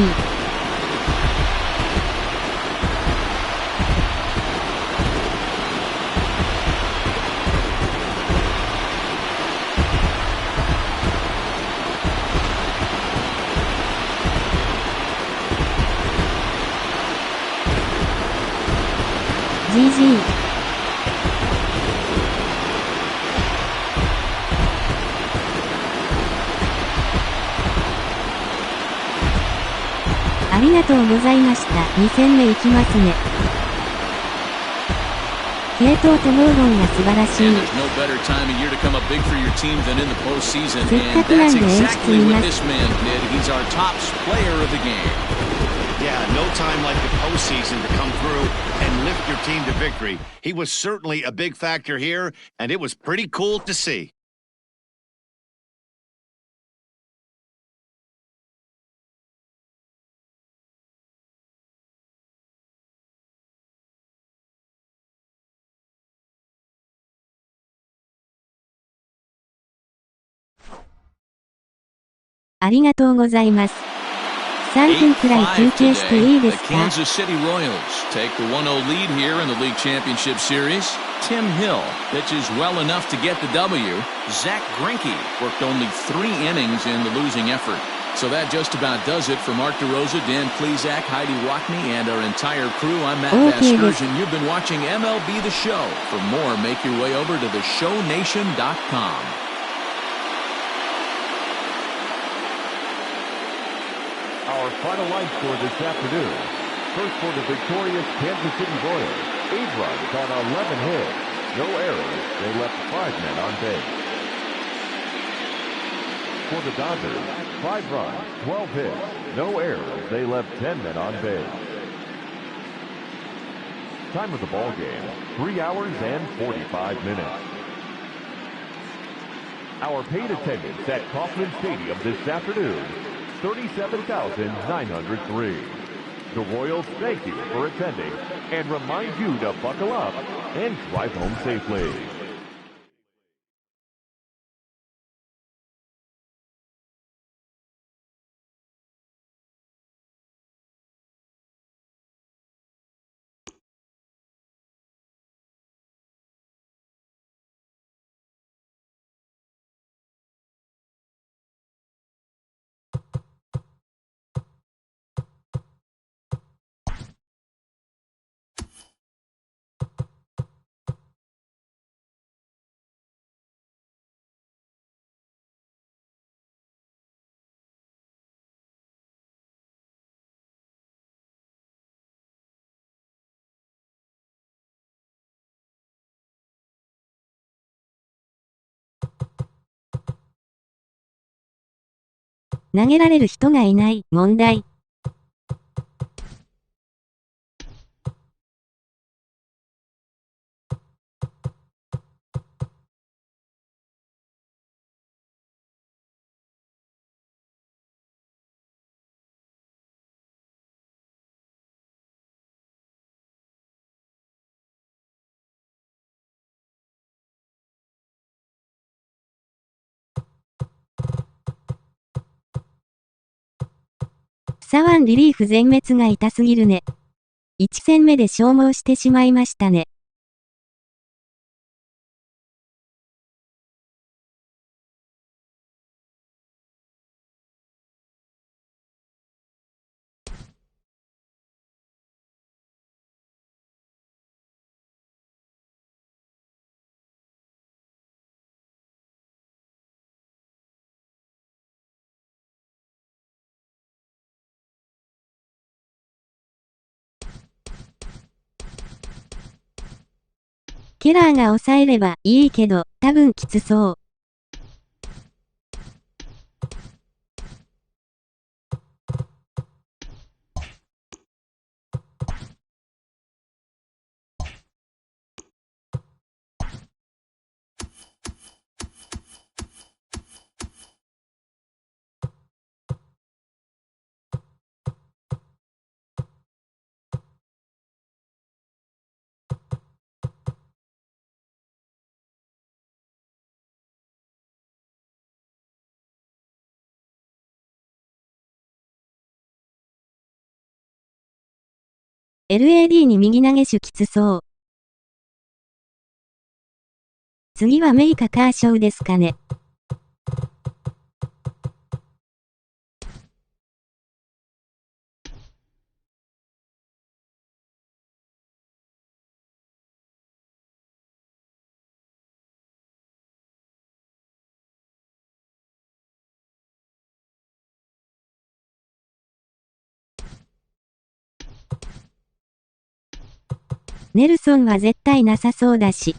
GG。ありがとうございました。2戦目いきますね。継投とノーゴンが素晴らしい。せっかくなんで演出見ます。Yeah, no time like the postseason to come through and lift your team to victory. He was certainly a big factor here, and it was pretty cool to see. Arigatou ありがとうございます。3分くらい休憩していいですか？ Kansas City Royals take the 1-0 lead here in the league championship series. Tim Hill pitches well enough to get the W. Zach Greinke worked only 3 innings in the losing effort. So that just about does it for Mark DeRosa, Dan Plesac, Heidi Rockney, and our entire crew. I'm Matt Vasgersian. You've been watching MLB The Show. For more, make your way over to theshownation.com. Our final line score this afternoon. First for the victorious Kansas City Royals. 8 runs on 11 hits. No errors. They left 5 men on base. For the Dodgers, 5 runs, 12 hits. No errors. They left 10 men on base. Time of the ball game, 3 hours and 45 minutes. Our paid attendance at Kauffman Stadium this afternoon, 37,903. The Royals thank you for attending and remind you to buckle up and drive home safely. 投げられる人がいない、問題。左腕リリーフ全滅が痛すぎるね。1戦目で消耗してしまいましたね。ケラーが抑えればいいけど、多分きつそう。LAD に右投げ手きつそう。次はメイかカーショウですかね。ネルソンは絶対なさそうだし。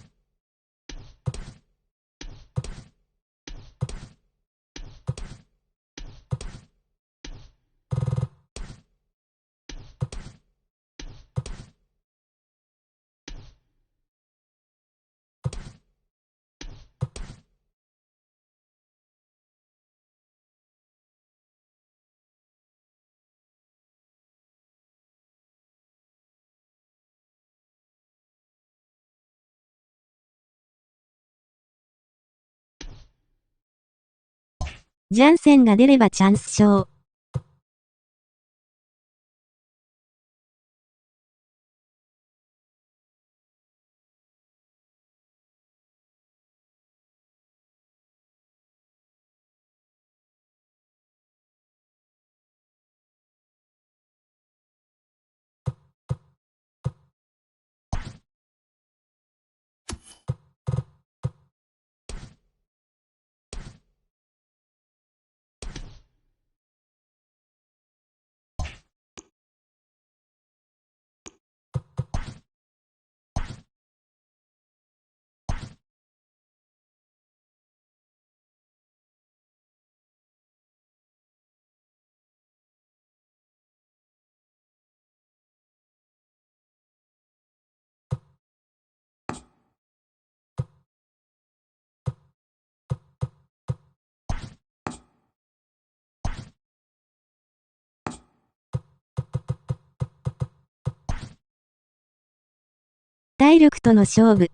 ジャンセンが出ればチャンス勝。体力との勝負。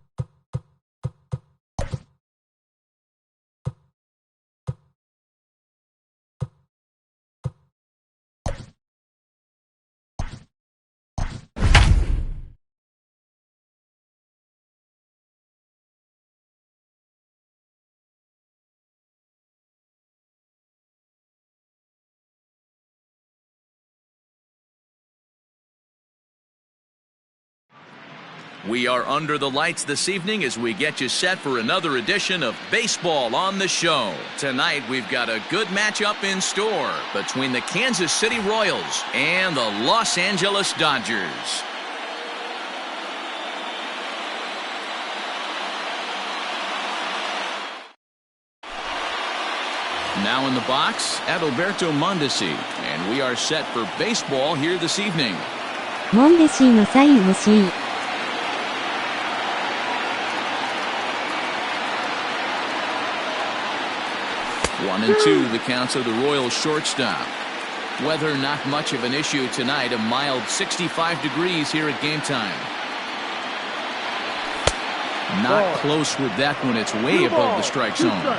We are under the lights this evening as we get you set for another edition of Baseball on the Show. Tonight, we've got a good matchup in store between the Kansas City Royals and the Los Angeles Dodgers. Now in the box, Alberto Mondesi, and we are set for baseball here this evening. モンデシーのサイン欲しい。1-2, the counts of the Royals shortstop. Weather not much of an issue tonight, a mild 65 degrees here at game time. Not close with that one, it's way above the strike zone.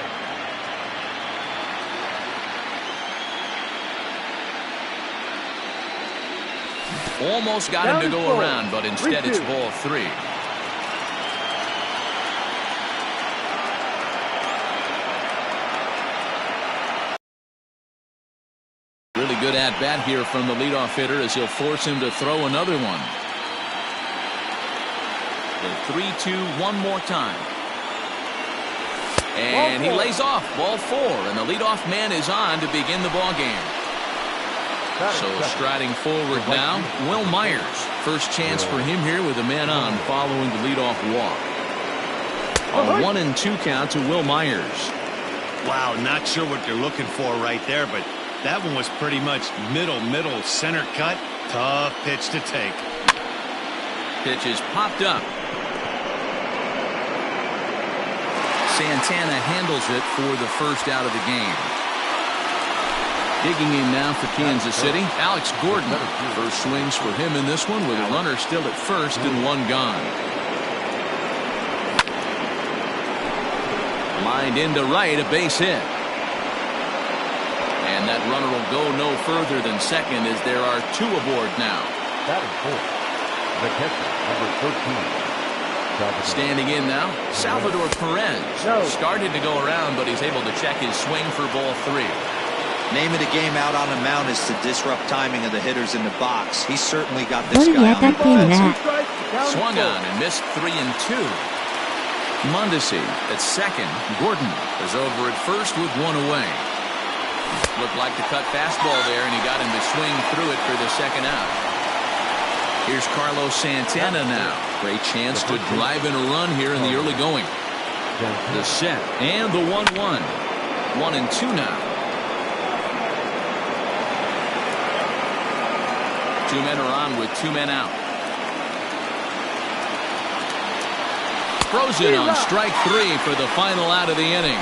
Almost got him to go around, but instead it's ball 3. Really good at-bat here from the leadoff hitter as he'll force him to throw another one. The 3-2 one more time. And he lays off ball 4, and the leadoff man is on to begin the ball game. So striding forward now, Will Myers. First chance for him here with a man on following the leadoff walk. A 1-2 count to Will Myers. Wow, not sure what they're looking for right there, but that one was pretty much middle, center cut. Tough pitch to take. Pitch is popped up. Santana handles it for the first out of the game. Digging in now for Kansas City, Alex Gordon. First swings for him in this one with a runner still at first and one gone. Lined into right, a base hit. And that runner will go no further than second as there are 2 aboard now. That is 4. The catcher, number 13. Standing in now, Salvador Perez. Started to go around, but he's able to check his swing for ball 3. Name of the game out on the mound is to disrupt timing of the hitters in the box. He certainly got this guy on the defense. Swung on and missed 3-2. Mondesi at second. Gordon is over at first with 1 away. Looked like the cut fastball there, and he got him to swing through it for the second out. Here's Carlos Santana now. Great chance to drive in a run here in the early going. The set and the 1-1. 1-2 now. 2 men are on with 2 men out. Frozen on strike 3 for the final out of the inning.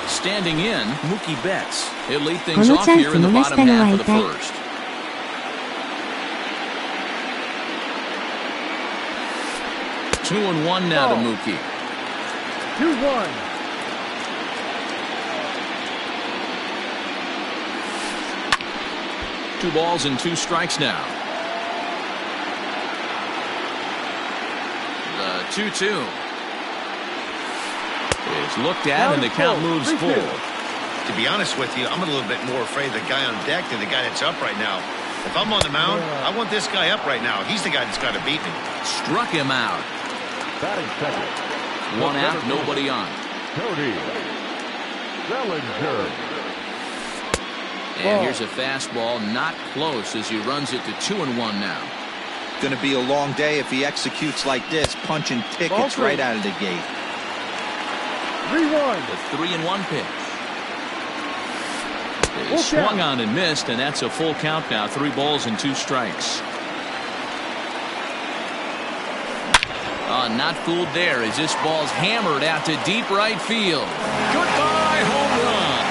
Standing in, Mookie Betts. He'll lead things off here in the bottom half of the first. Two and one now to Mookie. 2-1. Two balls and 2 strikes now. The 2-2 is looked at, and the count moves full. To be honest with you, I'm a little bit more afraid of the guy on deck than the guy that's up right now. If I'm on the mound, I want this guy up right now. He's the guy that's got to beat me. Struck him out. Batting second. 1 out, nobody on. Cody Bellinger. And here's a fastball, not close as he runs it to 2-1 now. Going to be a long day if he executes like this, punching tickets right out of the gate. 3-1. The 3-1 pitch. It swung on and missed, and that's a full count now. 3 balls and 2 strikes. Not fooled there as this ball's hammered out to deep right field. Goodbye, home run.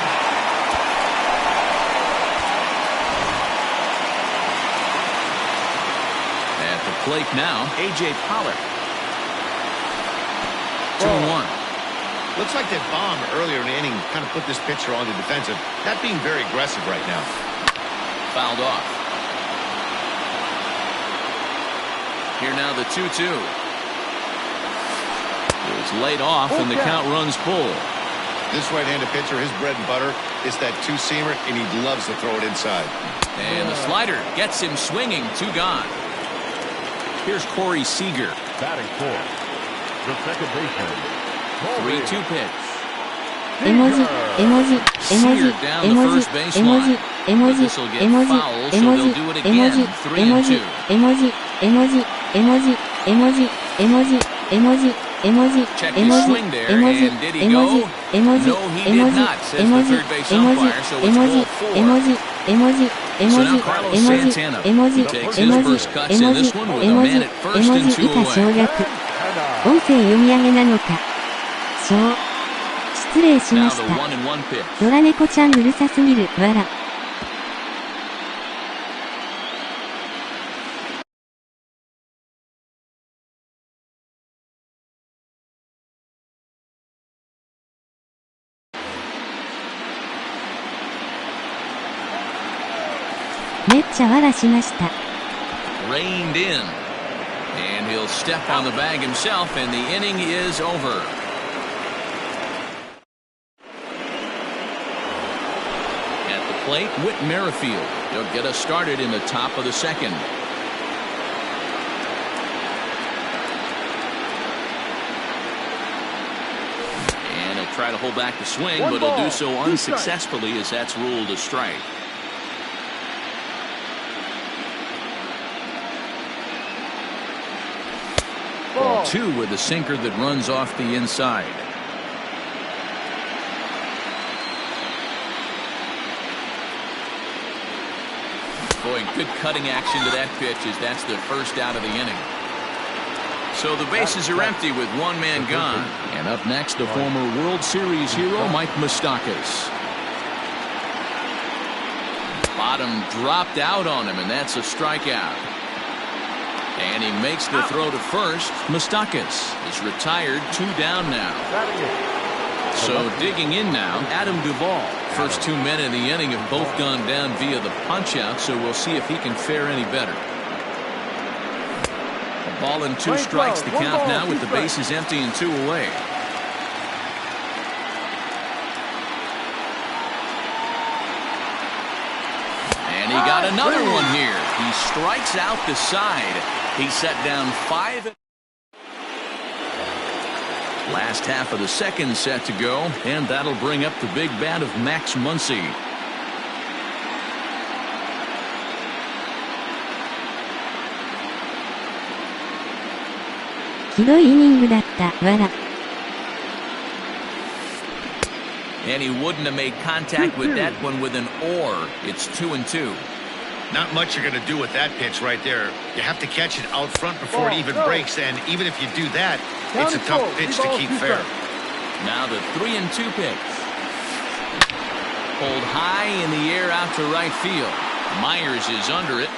At the plate now, A.J. Pollock. 2-1. Looks like that bomb earlier in the inning kind of put this pitcher on the defensive. Not being very aggressive right now. Fouled off. Here now the 2-2. It's laid off, and the count runs full. This right-handed pitcher, his bread and butter is that 2-seamer, and he loves to throw it inside. And the slider gets him swinging. 2 gone. Here's Corey Seager. Batting fourth, the second baseman. 3-2 pitch. Emoji, emoji, emoji, Seared down the emoji, first baseline. emoji, But this will get emoji, foul, so emoji, they'll do it again. emoji, 3-2. emoji, emoji, 絵文字、絵文字、絵文字、絵文字、絵文字、 Check 絵 his 文字、 swing there, 絵文字、 and did he 絵文字、 go? 絵文字、 No, he 絵文 did 字、 not, 絵 says 文 the 字、 third base 絵文字、 umpire, so 絵 it's 文字、 ball 絵 4. 文字、絵文字、絵 So 文 now 字、 Carlos 絵文字、 Santana 絵文字、 takes 絵 his 文字、 first cuts 絵 in 文字、 this one with 絵 a 文 man 字、 at 絵 first 文 and 字 2以下 away. 省略。音声読み上げなのか。小。失礼し Now ま the した。 1-1 pitch. ドラ猫ちゃんうるさすぎる、わら。めっちゃわらしました。Reined in. And he'll step on the bag himself, and the inning is over. At the plate, Whit Merrifield. He'll get us started in the top of the second. And he'll try to hold back the swing, but he'll do so unsuccessfully as that's ruled a strike. Ball 2 with a sinker that runs off the inside. Boy, good cutting action to that pitch as that's the first out of the inning. So the bases are empty with one man gone. And up next, the former World Series hero, Mike Mustakas. Bottom dropped out on him, and that's a strikeout. And he makes the throw to first. Mustakas is retired, 2 down now. So digging in now, Adam Duvall. First 2 men in the inning have both gone down via the punch-out, so we'll see if he can fare any better. A ball and 2 strikes the count now with the bases empty and 2 away. And he got another one here. He strikes out the side. He set down 5. Last half of the second set to go, and that'll bring up the big bat of Max Muncie. And he wouldn't have made contact with that one with an or. It's 2-2. Not much you're going to do with that pitch right there. You have to catch it out front before it even breaks, and even if you do that, it's a tough pitch to keep fair. Now the 3-2 pitch. Pulled high in the air out to right field. Myers is under it.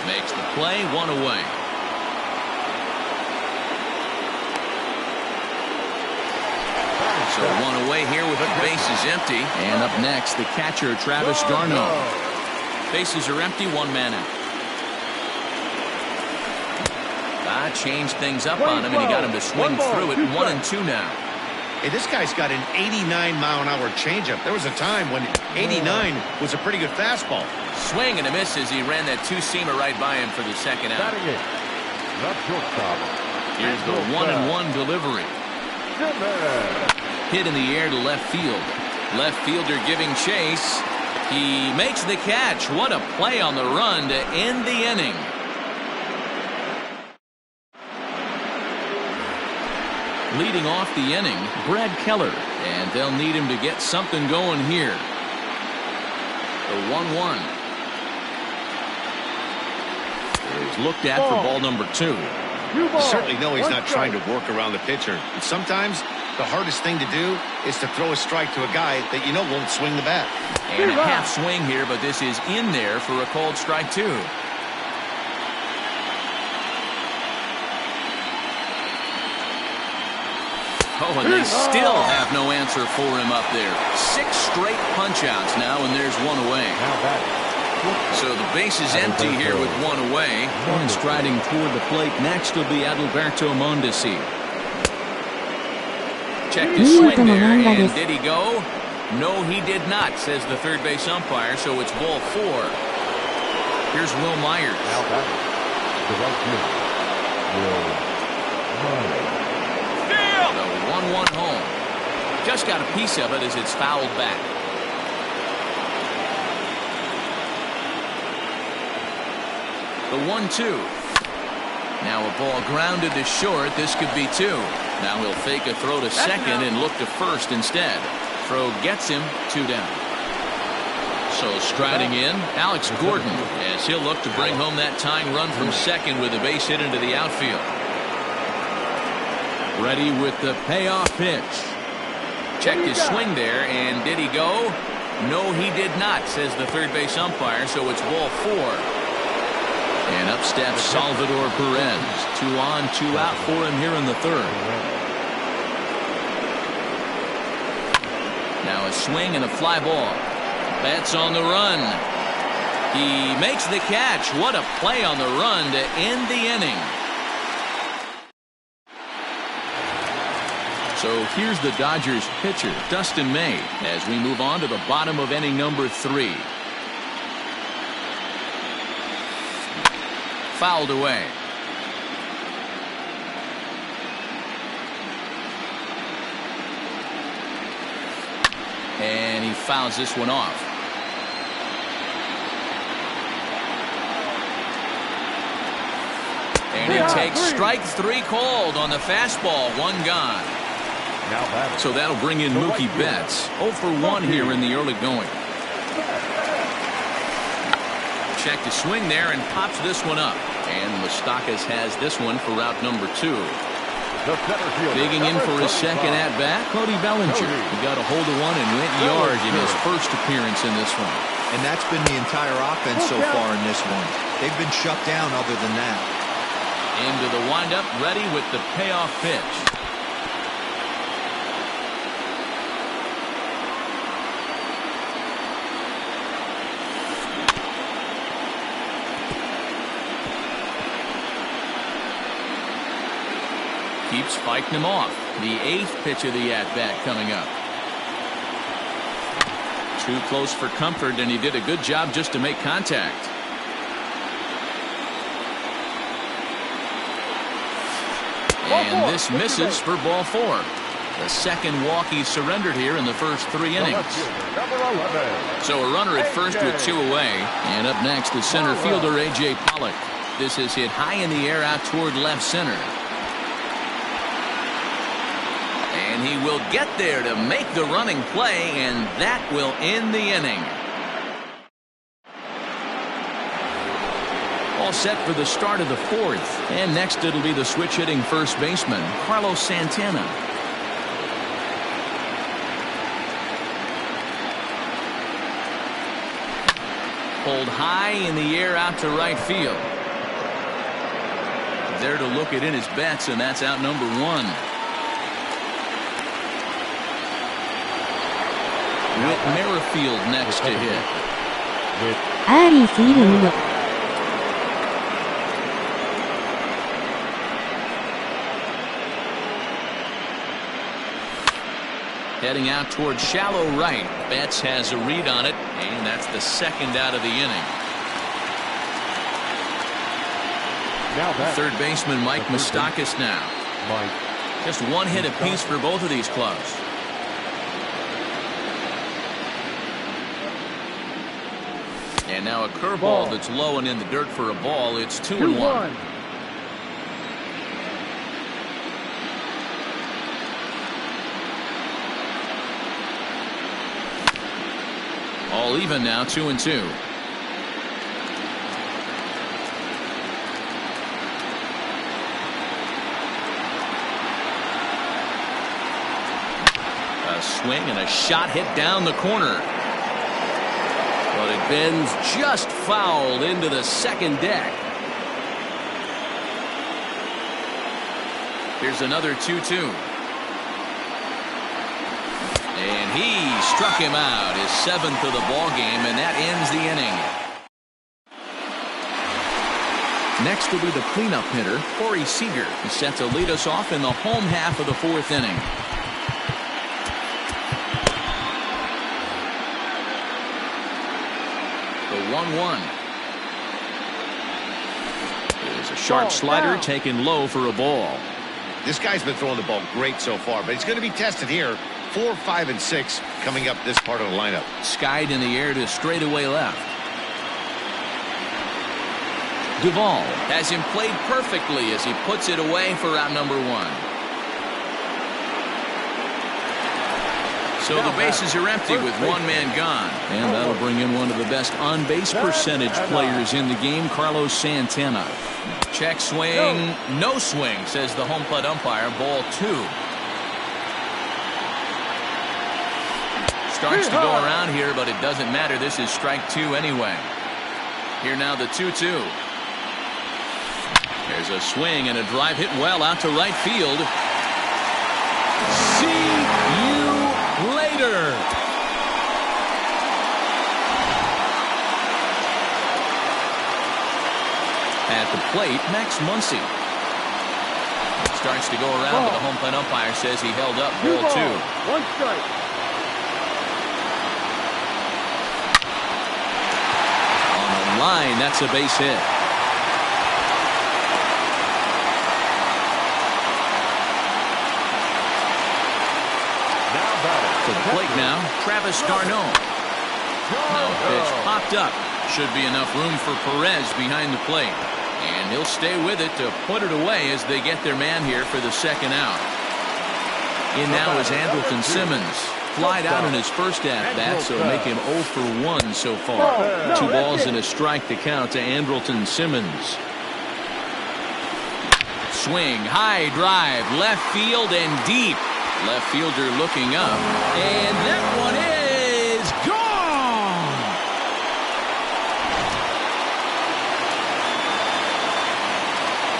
Makes the play, 1 away. So 1 away here with the bases empty. And up next, the catcher, Travis d'Arnaud. Bases are empty, 1 man out. Changed things up on him, and he got him to swing through it. 1-2 now. Hey, this guy's got an 89-mile-an-hour changeup. There was a time when 89 was a pretty good fastball. Swing and a miss as he ran that 2-seamer right by him for the second out. Here's the 1-1 delivery. Hit in the air to left field. Left fielder giving chase. He makes the catch. What a play on the run to end the inning. Leading off the inning, Brad Keller, and they'll need him to get something going here. The 1-1 is looked at for ball number 2. You certainly know he's not trying to work around the pitcher. And sometimes the hardest thing to do is to throw a strike to a guy that you know won't swing the bat. And a half swing here, but this is in there for a called strike 2. Oh, and they still have no answer for him up there. 6 straight punch-outs now, and there's 1 away. So the base is empty here with 1 away. And striding toward the plate next will be Alberto Monteci. Check his swing there, and did he go? No, he did not, says the third base umpire, so it's ball 4. Here's Will Myers. The 1-1 home. Just got a piece of it as it's fouled back. The The 1-2. Now a ball grounded to short. This could be 2. Now he'll fake a throw to second and look to first instead. Throw gets him 2 down. So striding in, Alex Gordon, as he'll look to bring home that tying run from second with a base hit into the outfield. Ready with the payoff pitch. Checked his swing there, and did he go? No, he did not, says the third base umpire, so it's ball 4. And up steps Salvador Perez. 2 on, 2 out for him here in the third. Now a swing and a fly ball. Betts on the run. He makes the catch. What a play on the run to end the inning. So here's the Dodgers pitcher, Dustin May, as we move on to the bottom of inning number 3. Fouled away. And he fouls this one off. And he takes strike 3 called on the fastball. 1 gone. So that'll bring in Mookie Betts. 0 for 1 here in the early going. Check the swing there and pops this one up. And Mustakas has this one for route number 2. Digging in for his second at-bat, Cody Bellinger. He got a hold of one and went yard in his first appearance in this one. And that's been the entire offense so far in this one. They've been shut down other than that. Into the windup, ready with the payoff pitch. Keeps fighting him off. The 8th pitch of the at-bat coming up. Too close for comfort, and he did a good job just to make contact. And this misses for ball 4. The second walk he surrendered here in the first 3 innings. So a runner at first with 2 away. And up next is center fielder A.J. Pollock. This is hit high in the air out toward left center. And he will get there to make the running play, and that will end the inning. All set for the start of the 4th. And next it'll be the switch-hitting first baseman, Carlos Santana. Pulled high in the air out to right field. There to look it in his Betts, and that's out number 1. Whit Merrifield next to hit. アーリーすぎるもの。Heading out toward shallow right. Betts has a read on it, and that's the second out of the inning. Third baseman Mike Mustakas now. Just 1 hit apiece for both of these clubs. And now a curveball that's low and in the dirt for a ball. It's 2-1. All even now, 2-2. A swing and a shot hit down the corner. But it bends just foul into the second deck. Here's another 2-2. And he struck him out, his 7th of the ball game, and that ends the inning. Next will be the cleanup hitter, Corey Seager. He's set to lead us off in the home half of the 4th inning. The 1-1. There's a sharp slider taken low for a ball. This guy's been throwing the ball great so far, but he's going to be tested here. 4, 5, and 6 coming up this part of the lineup. Skied in the air to straightaway left. Duvall has him played perfectly as he puts it away for out number 1. So the bases are empty with one man gone. And that'll bring in one of the best on-base percentage players in the game, Carlos Santana. Check swing, no swing, says the home plate umpire. Ball 2. Starts to go around here, but it doesn't matter. This is strike 2 anyway. Here now the 2-2. There's a swing and a drive hit well out to right field. See you later. At the plate, Max Muncie. Starts to go around, but the home plate umpire says he held up. Ball 2. 1 strike. On the line, that's a base hit. To the plate now, Travis d'Arnaud. No pitch popped up. Should be enough room for Perez behind the plate. And he'll stay with it to put it away as they get their man here for the second out. In now is Andrelton Simmons. Flied out in his first at-bat, so make him 0 for 1 so far. 2 balls and a strike to count to Andrelton Simmons. Swing, high drive, left field and deep. Left fielder looking up, and that one is gone.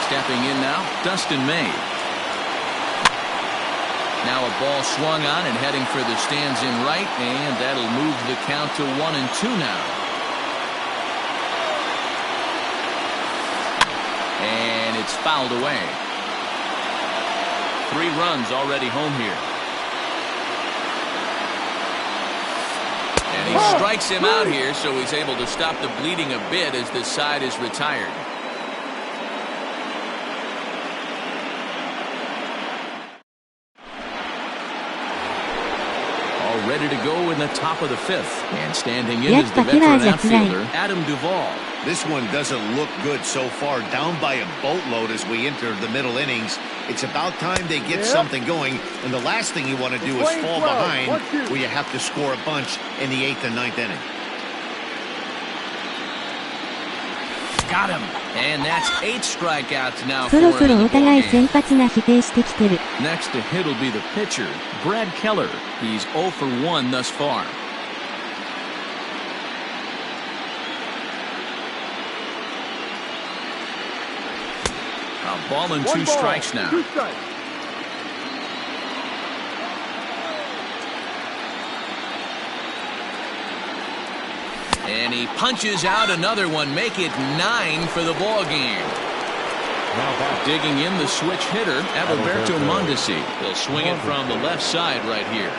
Stepping in now, Dustin May. Now a ball swung on and heading for the stands in right, and that'll move the count to 1-2 now. And it's fouled away. 3 runs already home here. And he strikes him out here, so he's able to stop the bleeding a bit as this side is retired. All ready to go in the top of the 5th. And standing in is the veteran outfielder, Adam Duvall. This one doesn't look good so far. Down by a boatload as we enter the middle innings. It's about time they get something going. And the last thing you want to do is fall behind where you have to score a bunch in the 8th and 9th inning. Got him. And that's 8 strikeouts now. そろそろお互い先発が否定してきてる。 Next to hit will be the pitcher, Brad Keller. He's 0 for 1 thus far. A ball and 2 strikes now. 2 strikes. And he punches out another one. Make it 9 for the ball game. Digging in the switch hitter, Alberto Mondesi. They'll swing it from the left side right here.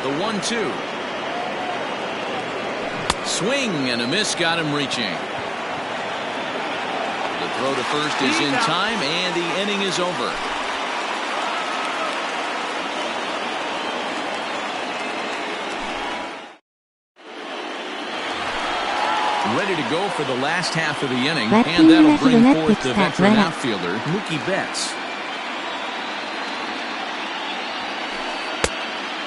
The 1-2. Swing and a miss got him reaching. The throw to first is in time, and the inning is over. Ready to go for the last half of the inning, and that'll bring forth the veteran outfielder, Mookie Betts.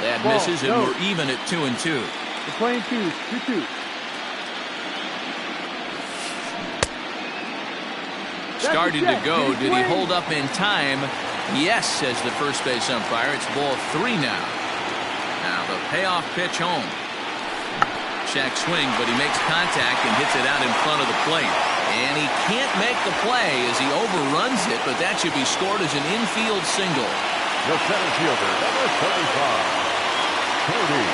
That misses, and we're even at 2-2. The playing 2-2. Started to go. Did he hold up in time? Yes, says the first base umpire. It's ball 3 now. Now the payoff pitch home. Check swing, but he makes contact and hits it out in front of the plate. And he can't make the play as he overruns it, but that should be scored as an infield single. The center fielder, number 35, Cody.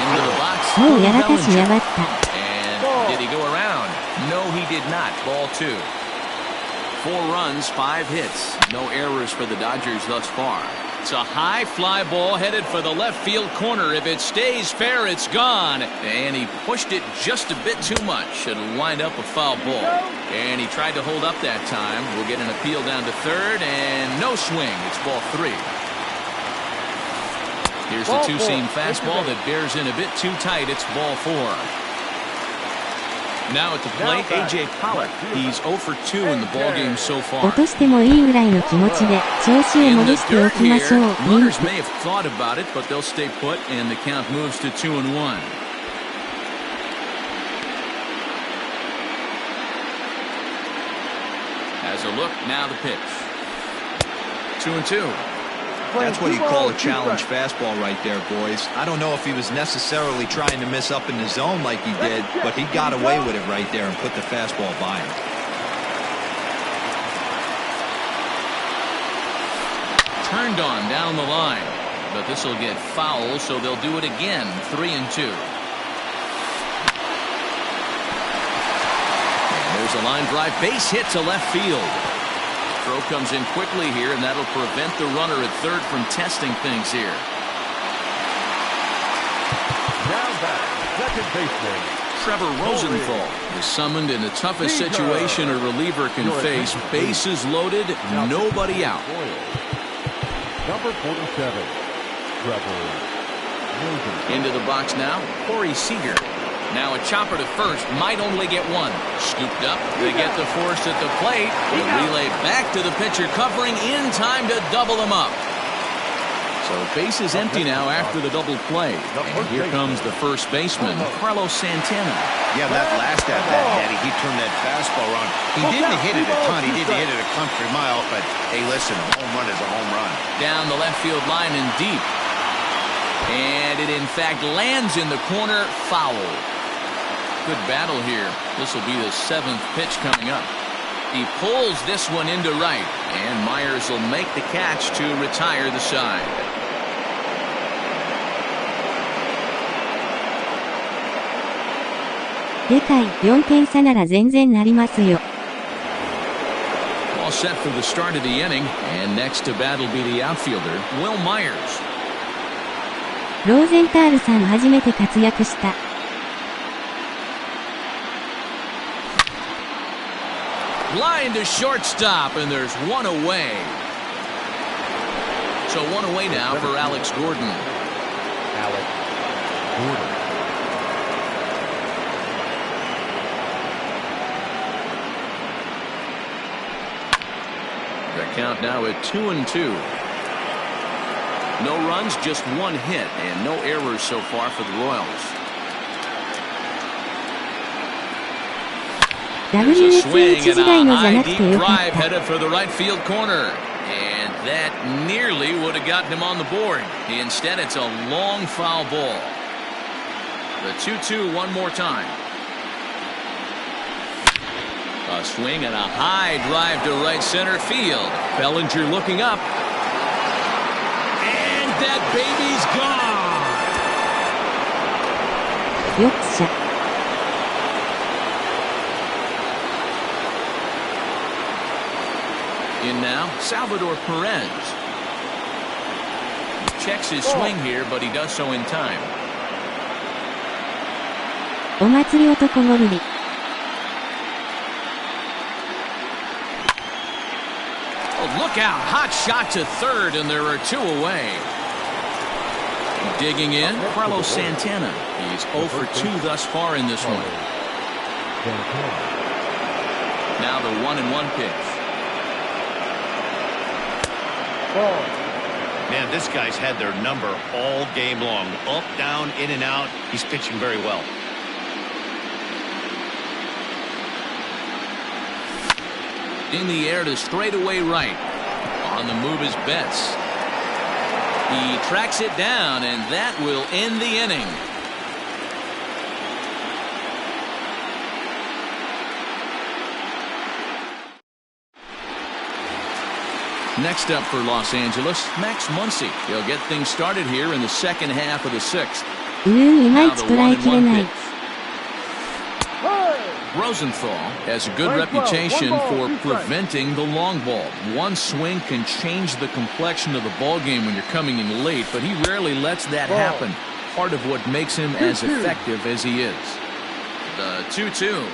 Into the box. もうやらかしやがった。 And did he go around? No, he did not. Ball 2. 4 runs, 5 hits. No errors for the Dodgers thus far. It's a high fly ball headed for the left field corner. If it stays fair, it's gone. And he pushed it just a bit too much. It'll wind up a foul ball. And he tried to hold up that time. We'll get an appeal down to third, and no swing. It's ball 3. Here's the two-seam fastball that bears in a bit too tight. It's ball 4. Now at the plate, AJ Pollock. He's 0 for 2 in the ballgame so far. 落としてもいいぐらいの気持ちで調子を In 戻 the してお dirt きましょう。 here, runners may have thought about it, but they'll stay put, and the count moves to 2-1. As a look, now the pitch. 2-2. That's what you call a challenge fastball right there, boys. I don't know if he was necessarily trying to miss up in the zone like he did, but he got away with it right there and put the fastball by him. Turned on down the line, but this will get foul, so they'll do it again. 3-2. And there's a line drive, base hit to left field. Throw comes in quickly here, and that'll prevent the runner at third from testing things here. Now back, second baseman. Trevor Rosenthal is summoned in the toughest situation a reliever can face. Bases loaded, nobody out. Number 47, Trevor Rosenthal. Into the box now, Corey Seager. Now a chopper to first, might only get one. Scooped up, they get the force at the plate. The relay back to the pitcher, covering in time to double him up. So base is empty now after the double play. And here comes the first baseman, Carlos Santana. Yeah, that last at bat, Daddy, he turned that fastball around. He didn't hit it a ton. He didn't hit it a country mile, but hey, listen, a home run is a home run. Down the left field line and deep. And it in fact lands in the corner, foul. Good battle here. This will be the 7th pitch coming up. He pulls this one into right, and Myers will make the catch to retire the side. All set for the start of the inning, and next to bat will be the outfielder, Will Myers. ローゼンタールさん初めて活躍した。Line to shortstop, and there's one away. So one away now for Alex Gordon. Alex Gordon. The count now at 2-2. No runs, just one hit, and no errors so far for the Royals. WH 時代のじゃなくてよかった。 Drive headed for the right field corner, and that nearly would have gotten him on the board. Instead, it's a long foul ball. The 2-2 one more time. A swing and a high drive to right center field. Bellinger looking up, and that baby's gone. よっしゃ。 In now, Salvador Perez. Checks his swing here, but he does so in time. お祭り男ゴルリ。 Oh, look out. Hot shot to third, and there are two away. Digging in, Carlos Santana. He's 0 for 2 thus far in this one. Now the 1-1 pitch. Man, this guy's had their number all game long. Up, down, in and out. He's pitching very well. In the air to straightaway right. On the move is Betts. He tracks it down, and that will end the inning. Next up for Los Angeles, Max Muncie. He'll get things started here in the second half of the 6th. いまいち捉えきれない。 Rosenthal has a good reputation for preventing the long ball. One swing can change the complexion of the ball game when you're coming in late, but he rarely lets that happen. Part of what makes him as effective as he is. The 2-2.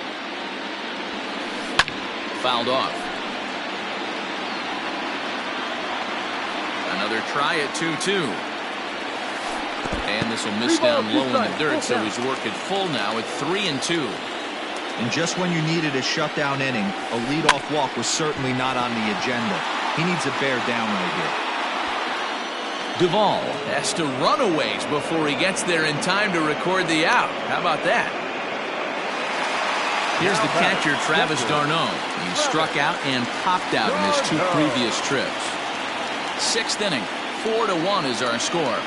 Fouled off. Another try at 2-2. And this will miss down low in the dirt, so he's working full now at 3-2. And just when you needed a shutdown inning, a leadoff walk was certainly not on the agenda. He needs to bear down right here. Duvall has to run a ways before he gets there in time to record the out. How about that? Here's the catcher, Travis d'Arnaud. He struck out and popped out in his 2 previous trips. 6th inning, 4-1 is our score.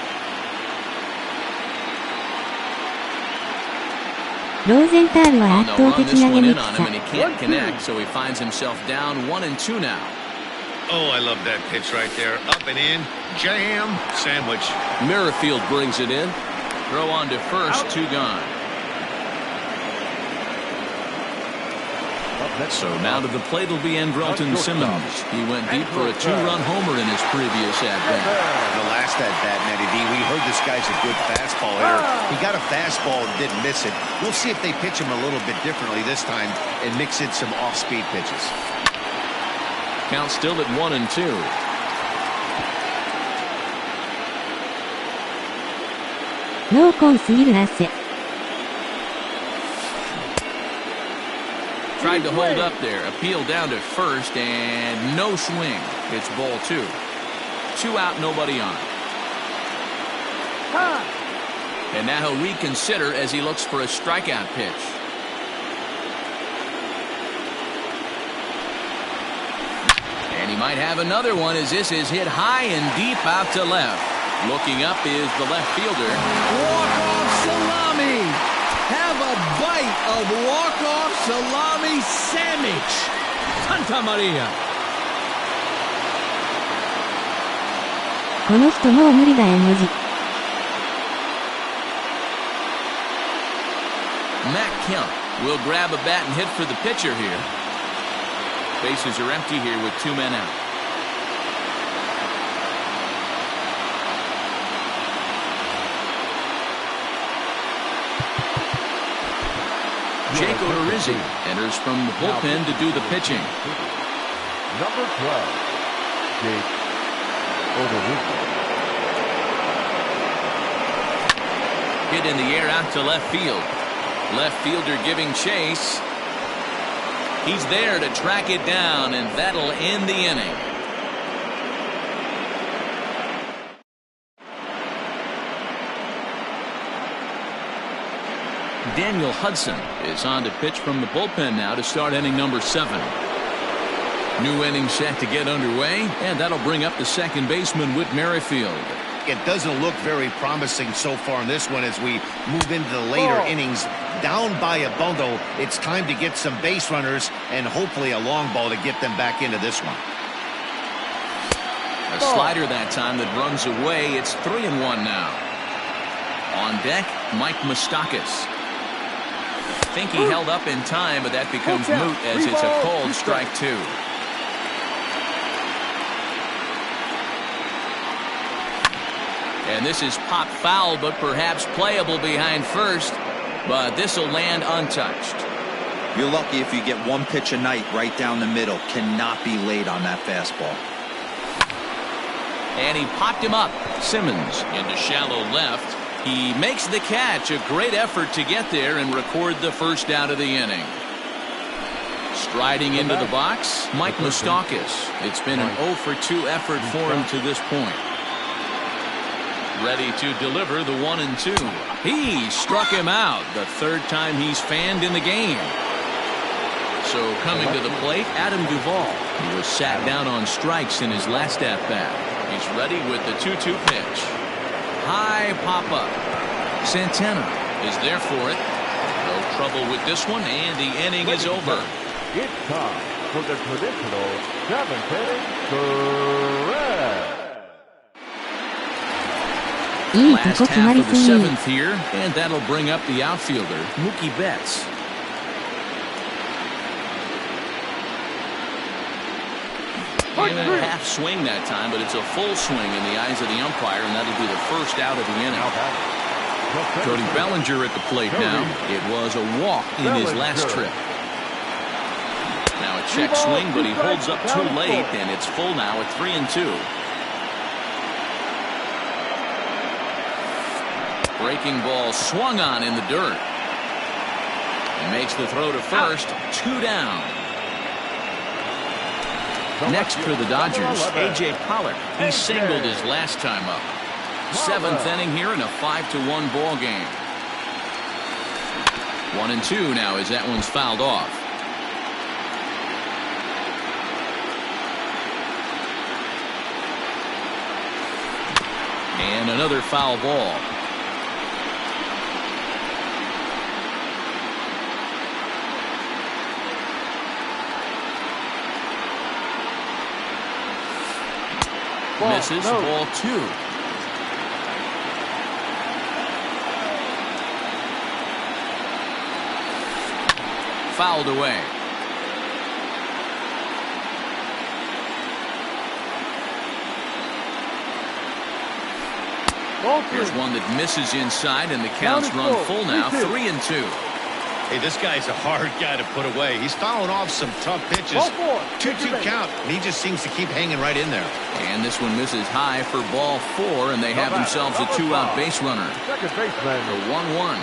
ローゼンタールは圧倒的な攻めきさ。And he can't connect, so he finds himself down 1-2 now. Oh, I love that pitch right there. Up and in, jam, sandwich. Merrifield brings it in. Throw on to first, 2 gone. So now to the plate will be Andrelton Simmons. He went deep for a 2-run homer in his previous at-bat. The last at-bat, Matty D, we heard this guy's a good fastball hitter. He got a fastball and didn't miss it. We'll see if they pitch him a little bit differently this time and mix in some off-speed pitches. Count still at 1-2.濃紺すぎる汗。Tried to hold up there, appeal down to first, and no swing. It's ball 2. 2 out, nobody on. And now he'll reconsider as he looks for a strikeout pitch. And he might have another one as this is hit high and deep out to left. Looking up is the left fielder. Walk-off salami. Have a bite of walk-off salami sandwich. Santa Maria. この人もう無理だ絵文字。Matt Kemp will grab a bat and hit for the pitcher here. Bases are empty here with 2 men out. Jake Odorizzi enters from the bullpen to do the pitching. Number 12, Jake Odorizzi. Hit in the air out to left field. Left fielder giving chase. He's there to track it down, and that'll end the inning. Daniel Hudson is on to pitch from the bullpen now to start inning number 7. New inning set to get underway, and that'll bring up the second baseman Whit Merrifield. It doesn't look very promising so far in this one as we move into the later innings. Down by a bundle, it's time to get some base runners and hopefully a long ball to get them back into this one. A slider that time that runs away. It's 3-1 now. On deck, Mike Mustakas. Think he held up in time, but that becomes moot as it's a cold strike 2. And this is pop foul, but perhaps playable behind first. But this will land untouched. You're lucky if you get one pitch a night right down the middle. Cannot be late on that fastball. And he popped him up. Simmons into shallow left. He makes the catch. A great effort to get there and record the first out of the inning. Striding into the box, Mike Mustakas. It's been an 0-for-2 effort for him to this point. Ready to deliver the 1-2. He struck him out. The 3rd time he's fanned in the game. So coming to the plate, Adam Duvall. He was sat down on strikes in his last at-bat. He's ready with the 2-2 pitch. High pop-up. Santana is there for it. No trouble with this one, and the inning is over. It's time for the traditional 7th Perez. Last half of the 7th here, and that'll bring up the outfielder, Mookie Betts. In a half swing that time, but it's a full swing in the eyes of the umpire, and that'll be the first out of the inning. Cody Bellinger at the plate now. It was a walk in his last trip. Now a check swing, but he holds up too late, and it's full now at 3-2. Breaking ball swung on in the dirt. He makes the throw to first. 2 down. Next for the Dodgers, A.J. Pollock. He singled his last time up. 7th inning here in a 5-1 ball game. 1-2 now as that one's fouled off. And another foul ball. Misses. Ball 2. Fouled away. Here's one that misses inside, and the count's run full now. 3-2. Hey, this guy's a hard guy to put away. He's fouling off some tough pitches. 2-2 count, and he just seems to keep hanging right in there. And this one misses high for ball 4, and they have themselves a 2-out base runner. Second baseman. The 1-1.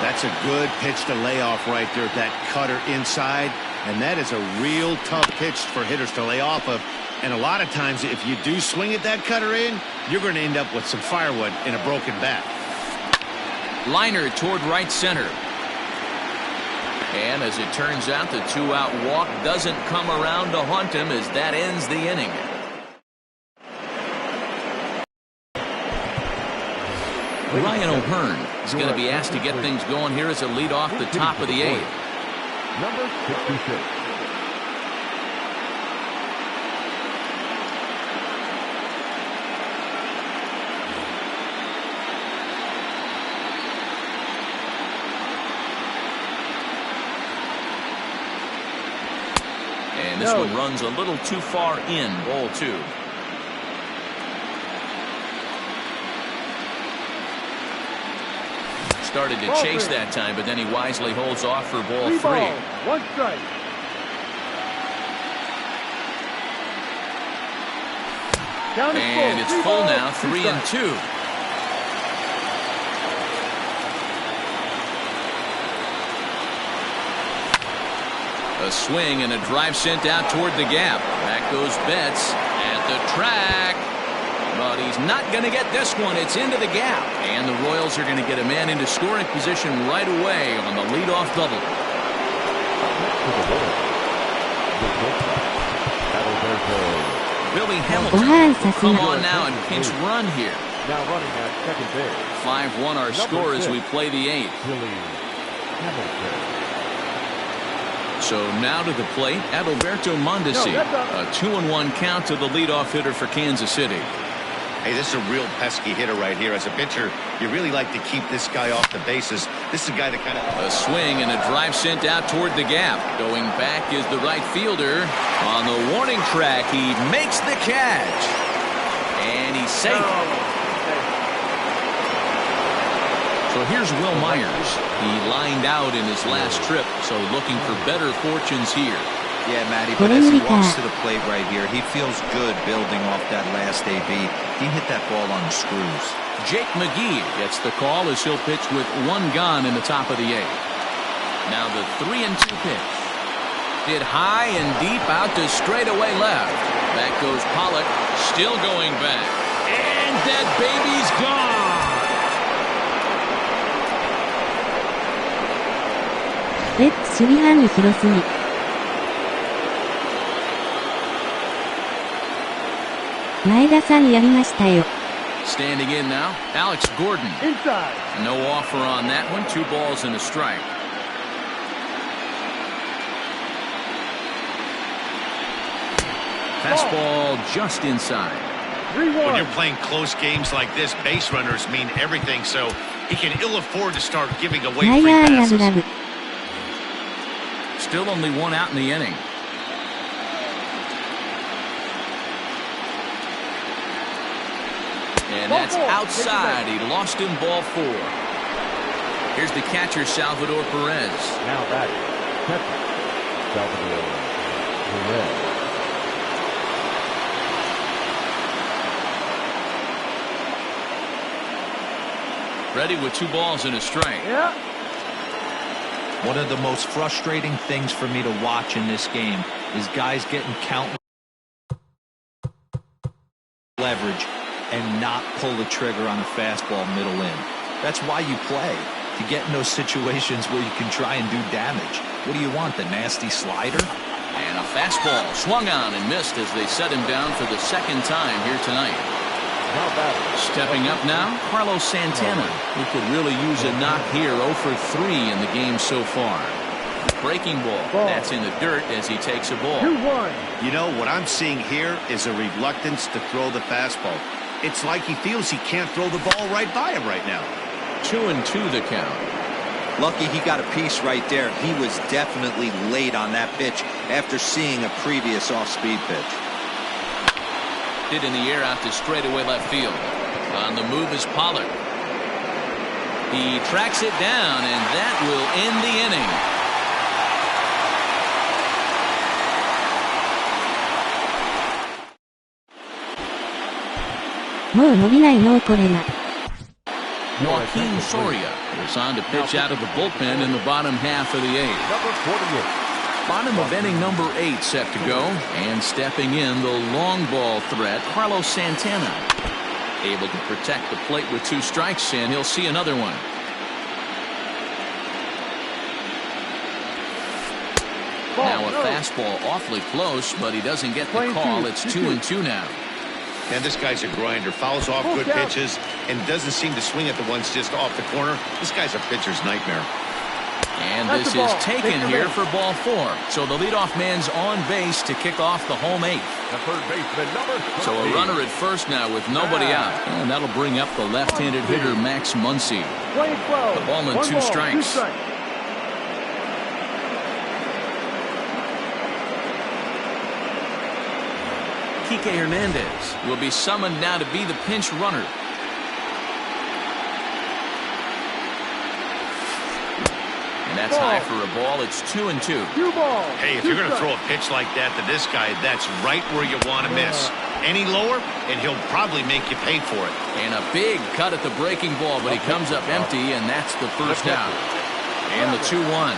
That's a good pitch to lay off right there. That cutter inside, and that is a real tough pitch for hitters to lay off of. And a lot of times, if you do swing at that cutter in, you're going to end up with some firewood in a broken bat. Liner toward right center. And as it turns out, the 2-out walk doesn't come around to haunt him as that ends the inning. Ryan O'Hearn is going to be asked to get things going here as a lead off the top of the 8th. Number 66. And this one runs a little too far in. Ball 2. Started to chase that time, but then he wisely holds off for ball 3. 1 strike. And it's full now. 3-2. A swing and a drive sent out toward the gap. Back goes Betts at the track. But he's not going to get this one. It's into the gap. And the Royals are going to get a man into scoring position right away on the leadoff double. Billy Hamilton, come on now and pinch run here. Now running at second base. 5-1 our score as we play the 8th. Billy Hamilton. So now to the plate, Alberto Mondesi. A 2-1 count to the leadoff hitter for Kansas City. Hey, this is a real pesky hitter right here. As a pitcher, you really like to keep this guy off the bases. This is a guy that kind of... A swing and a drive sent out toward the gap. Going back is the right fielder. On the warning track, he makes the catch. And he's safe. So here's Will Myers. He lined out in his last trip, so looking for better fortunes here. Yeah, Matty, but as he walks to the plate right here, he feels good building off that last AB. He hit that ball on the screws. Jake McGee gets the call as he'll pitch with 1 gone in the top of the 8th. Now the 3-2 pitch. Hit high and deep out to straightaway left. Back goes Pollock, still going back. And that baby's gone!守備範囲広すぎ。前田さんやりましたよ。 Standing in now, Alex Gordon. Inside. No offer on that one. 2 balls and a strike. Fastball just inside. 3-1. When you're playing close games like this, base runners mean everything, so he can ill afford to start giving away free passes. Still only 1 out in the inning. And that's outside. He lost in ball 4. Here's the catcher, Salvador Perez. Now batting, catcher, Salvador Perez. Ready with 2 balls and a strike. Yeah. One of the most frustrating things for me to watch in this game is guys getting countless leverage and not pull the trigger on a fastball middle in. That's why you play, to get in those situations where you can try and do damage. What do you want, the nasty slider? And a fastball swung on and missed as they set him down for the 2nd time here tonight. Stepping up now, Carlos Santana, who could really use a knock here. 0 for 3 in the game so far. Breaking ball. That's in the dirt as he takes a ball. 2-1. You know, what I'm seeing here is a reluctance to throw the fastball. It's like he feels he can't throw the ball right by him right now. 2-2 the count. Lucky he got a piece right there. He was definitely late on that pitch after seeing a previous off-speed pitch. Hit in the air out to straightaway left field. On the move is Pollard. He tracks it down, and that will end the inning. もう伸びないのこれが。Joaquin Soria is on to pitch out of the bullpen in the bottom half of the 8th. Number 48. Bottom of inning number 8 set to go, and stepping in the long ball threat, Carlos Santana. Able to protect the plate with 2 strikes, and he'll see another one. Now a fastball awfully close, but he doesn't get the call. It's 2-2 now. And this guy's a grinder. Fouls off good pitches and doesn't seem to swing at the ones just off the corner. This guy's a pitcher's nightmare. And this is taken here for ball 4. So the leadoff man's on base to kick off the home 8th. The third baseman, number 30. So a runner at first now with nobody out. And that'll bring up the left-handed hitter Max Muncie. The ball and 2 strikes. Kike Hernandez will be summoned now to be the pinch runner. And that's high for a ball. It's 2-2. Hey, if you're going to throw a pitch like that to this guy, that's right where you want to miss. Any lower, and he'll probably make you pay for it. And a big cut at the breaking ball, but he comes up empty, and that's the first out. And the 2-1.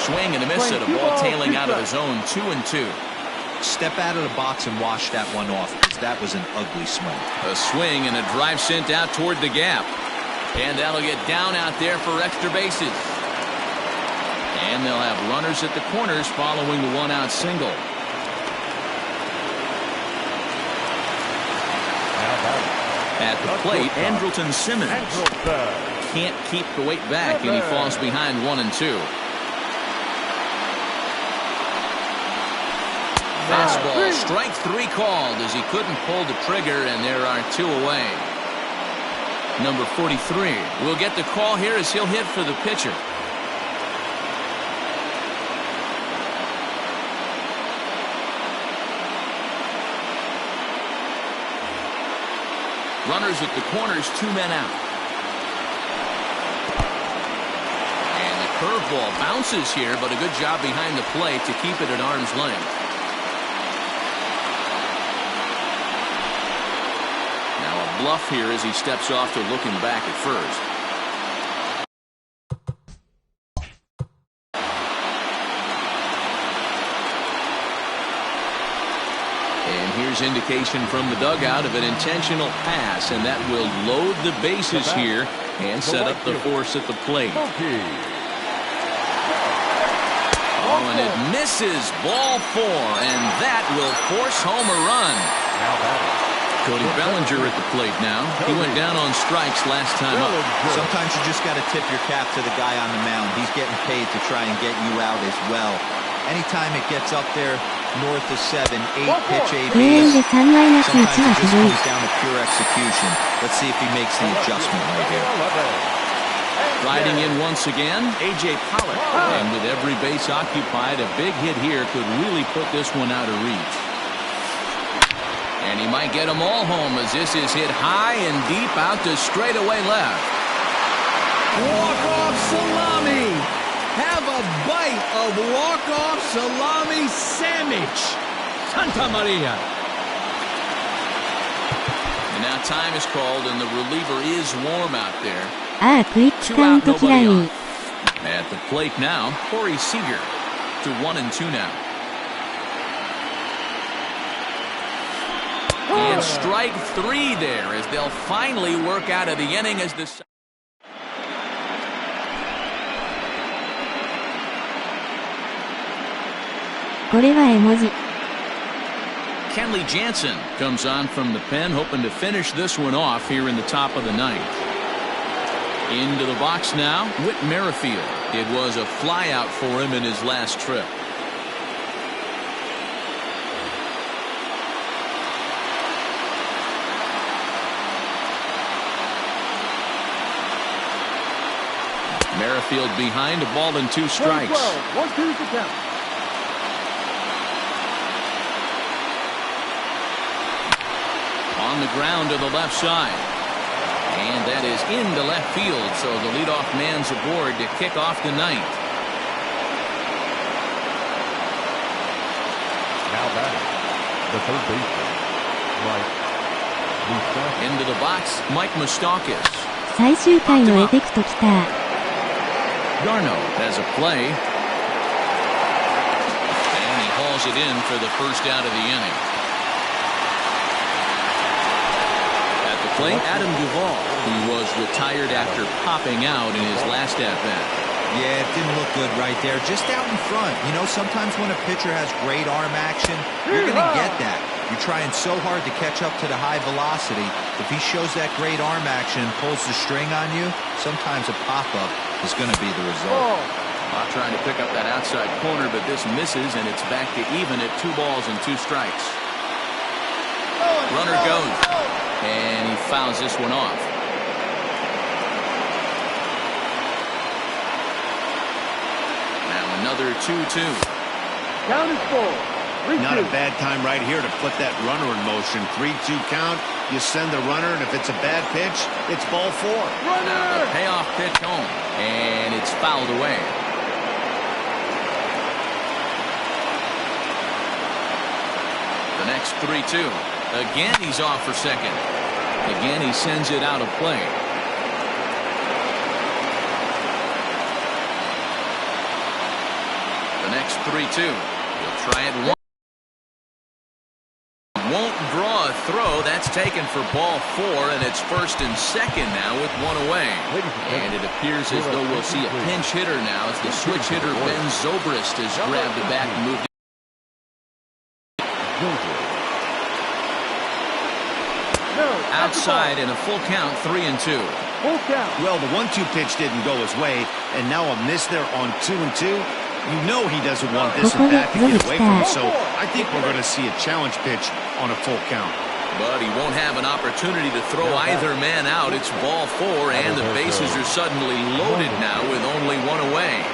Swing and a miss at a ball tailing out of the zone. 2-2. Step out of the box and wash that one off, because that was an ugly swing. A swing and a drive sent out toward the gap. And that'll get down out there for extra bases. And they'll have runners at the corners following the 1-out single. At the plate, Andrelton Simmons can't keep the weight back, and he falls behind 1 and 2. Fastball, strike 3 called as he couldn't pull the trigger, and there are 2 away. Number 43 will get the call here as he'll hit for the pitcher. Runners at the corners, 2 men out. And the curveball bounces here, but a good job behind the plate to keep it at arm's length. Now a bluff here as he steps off to looking back at first. Here's indication from the dugout of an intentional pass, and that will load the bases here and set up the force at the plate. Oh, and it misses ball 4, and that will force home a run. Cody Bellinger at the plate now. He went down on strikes last time up. Sometimes you just got to tip your cap to the guy on the mound. He's getting paid to try and get you out as well. Anytime it gets up there north of 7, 8 pitch ABs, sometimes it just comes down to pure execution. Let's see if he makes the adjustment right here. Riding in once again, A.J. Pollock. And with every base occupied, a big hit here could really put this one out of reach. And he might get them all home as this is hit high and deep out to straightaway left. Walk-off salami. Have a bite of walk-off salami sandwich. Santa Maria. And now time is called, and the reliever is warm out there. ああ、クイックカウント嫌い。 At the plate now, Corey Seager to 1-2 now. And strike 3 there as they'll finally work out of the inning as the... これは絵文字。 Kenley Jansen comes on from the pen, hoping to finish this one off here in the top of the ninth. Into the box now, Whit Merrifield. It was a flyout for him in his last trip. Merrifield behind, a ball and 2 strikes. 1-2 to count. On the ground to the left side. And that is into left field, so the leadoff man's aboard to kick off the ninth. Now batting, the third baseman, Mike Mustakas. Into the box, Mike Mustakas. 最終回のエフェクトきた。 Garno has a play. And he hauls it in for the first out of the inning. At the plate, Adam Duvall, who was retired after popping out in his last at-bat. Yeah, it didn't look good right there. Just out in front. You know, sometimes when a pitcher has great arm action, you're going to get that. You're trying so hard to catch up to the high velocity. If he shows that great arm action and pulls the string on you, sometimes a pop-up is going to be the result. Not trying to pick up that outside corner, but this misses, and it's back to even at 2 balls and 2 strikes. Runner goes, and he fouls this one off. Now another 2-2. Count is full. Not a bad time right here to put that runner in motion. 3-2 count. You send the runner, and if it's a bad pitch, it's ball 4. Now the payoff pitch home, and it's fouled away. The next 3-2. Again, he's off for second. Again, he sends it out of play. The next 3-2. He'll try it once. Won't draw a throw. That's taken for ball 4, and it's first and second now with 1 away. And it appears as though we'll see a pinch hitter now as the switch hitter Ben Zobrist has grabbed the bat and moved it. Outside in a full count, 3-2. Full count. Well, the 1-2 pitch didn't go his way, and now a miss there on 2-2. You know he doesn't want this at bat to get away from him, so I think we're going to see a challenge pitch on a full count. But he won't have an opportunity to throw either man out. It's ball 4, and the bases are suddenly loaded now with only 1 away.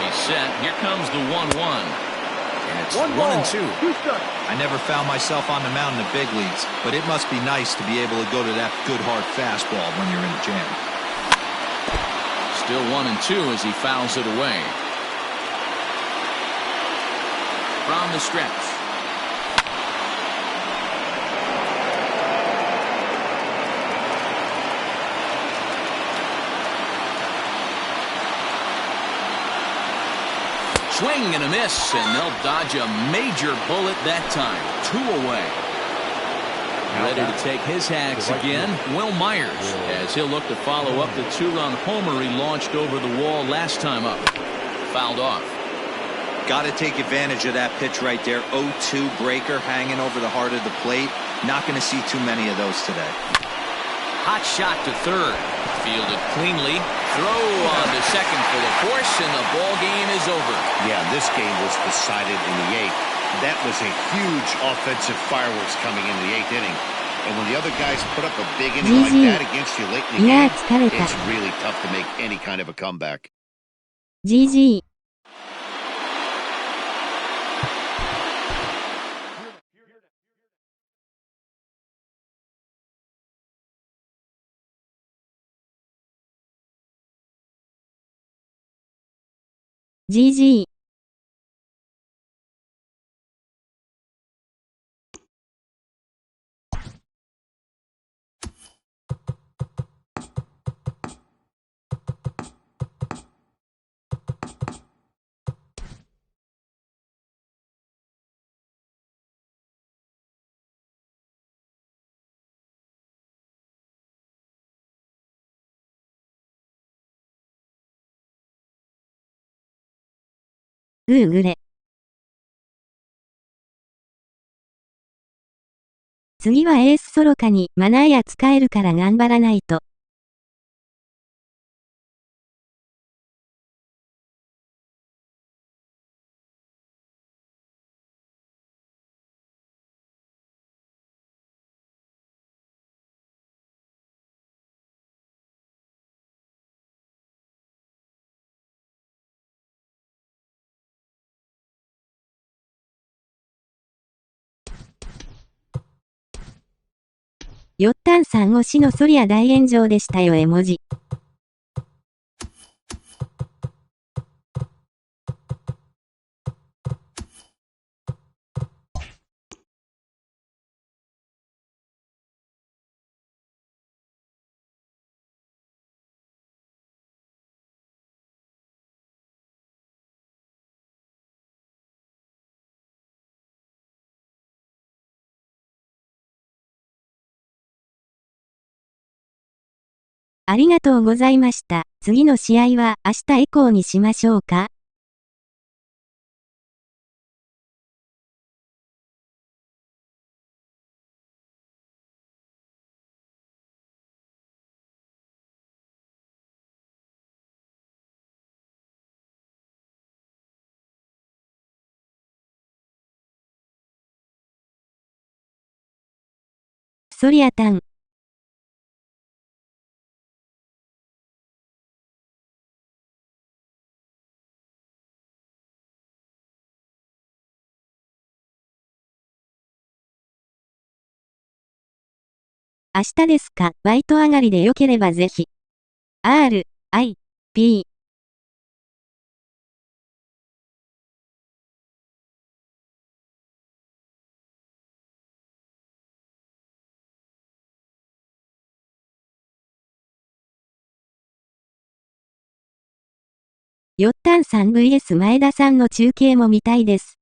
He's set. Here comes the 1-1. And it's 1-2. I never found myself on the mound in the big leagues, but it must be nice to be able to go to that good hard fastball when you're in a jam. Still 1-2 as he fouls it away. From the stretch. Swing and a miss, and they'll dodge a major bullet that time. 2 away. Ready to take his hacks again, Will Myers, as he'll look to follow up the 2-run homer he launched over the wall last time up. Fouled off. Got to take advantage of that pitch right there. 0-2 breaker hanging over the heart of the plate. Not going to see too many of those today. Hot shot to third. Fielded cleanly. Throw on to second for the force, and the ball game is over. Yeah, this game was decided in the 8th. That was a huge offensive fireworks coming in the 8th inning. And when the other guys put up a big inning like that against you late in the game, it's really tough to make any kind of a comeback. GG GG グレ。次はエースソロカにマナーや使えるから頑張らないと。よったんさん推しのソリア大炎上でしたよ絵文字。ありがとうございました。次の試合は明日以降にしましょうか？ソリアタン。明日ですか？バイト上がりで良ければぜひ。R、I、P。よったんさん vs 前田さんの中継も見たいです。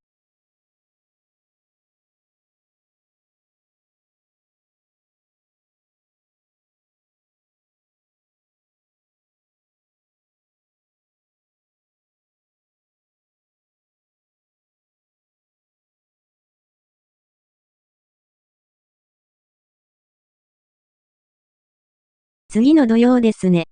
次の土曜ですね。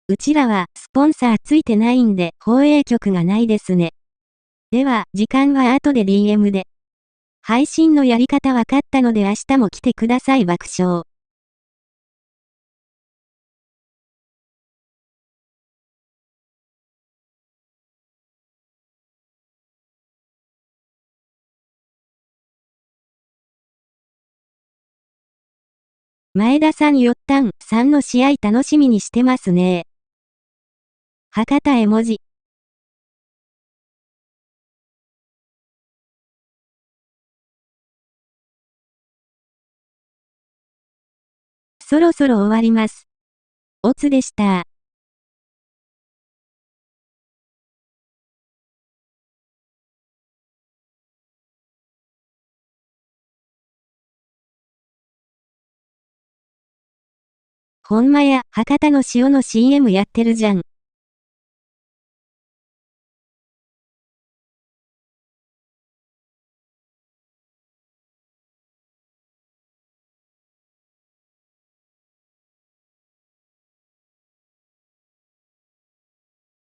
うちらはスポンサーついてないんで放映局がないですね。では、時間は後で DM で。配信のやり方わかったので明日も来てください爆笑。前田さんよったんさんの試合楽しみにしてますね。博多絵文字。そろそろ終わります。おつでした。ほんまや、博多の塩の CM やってるじゃん。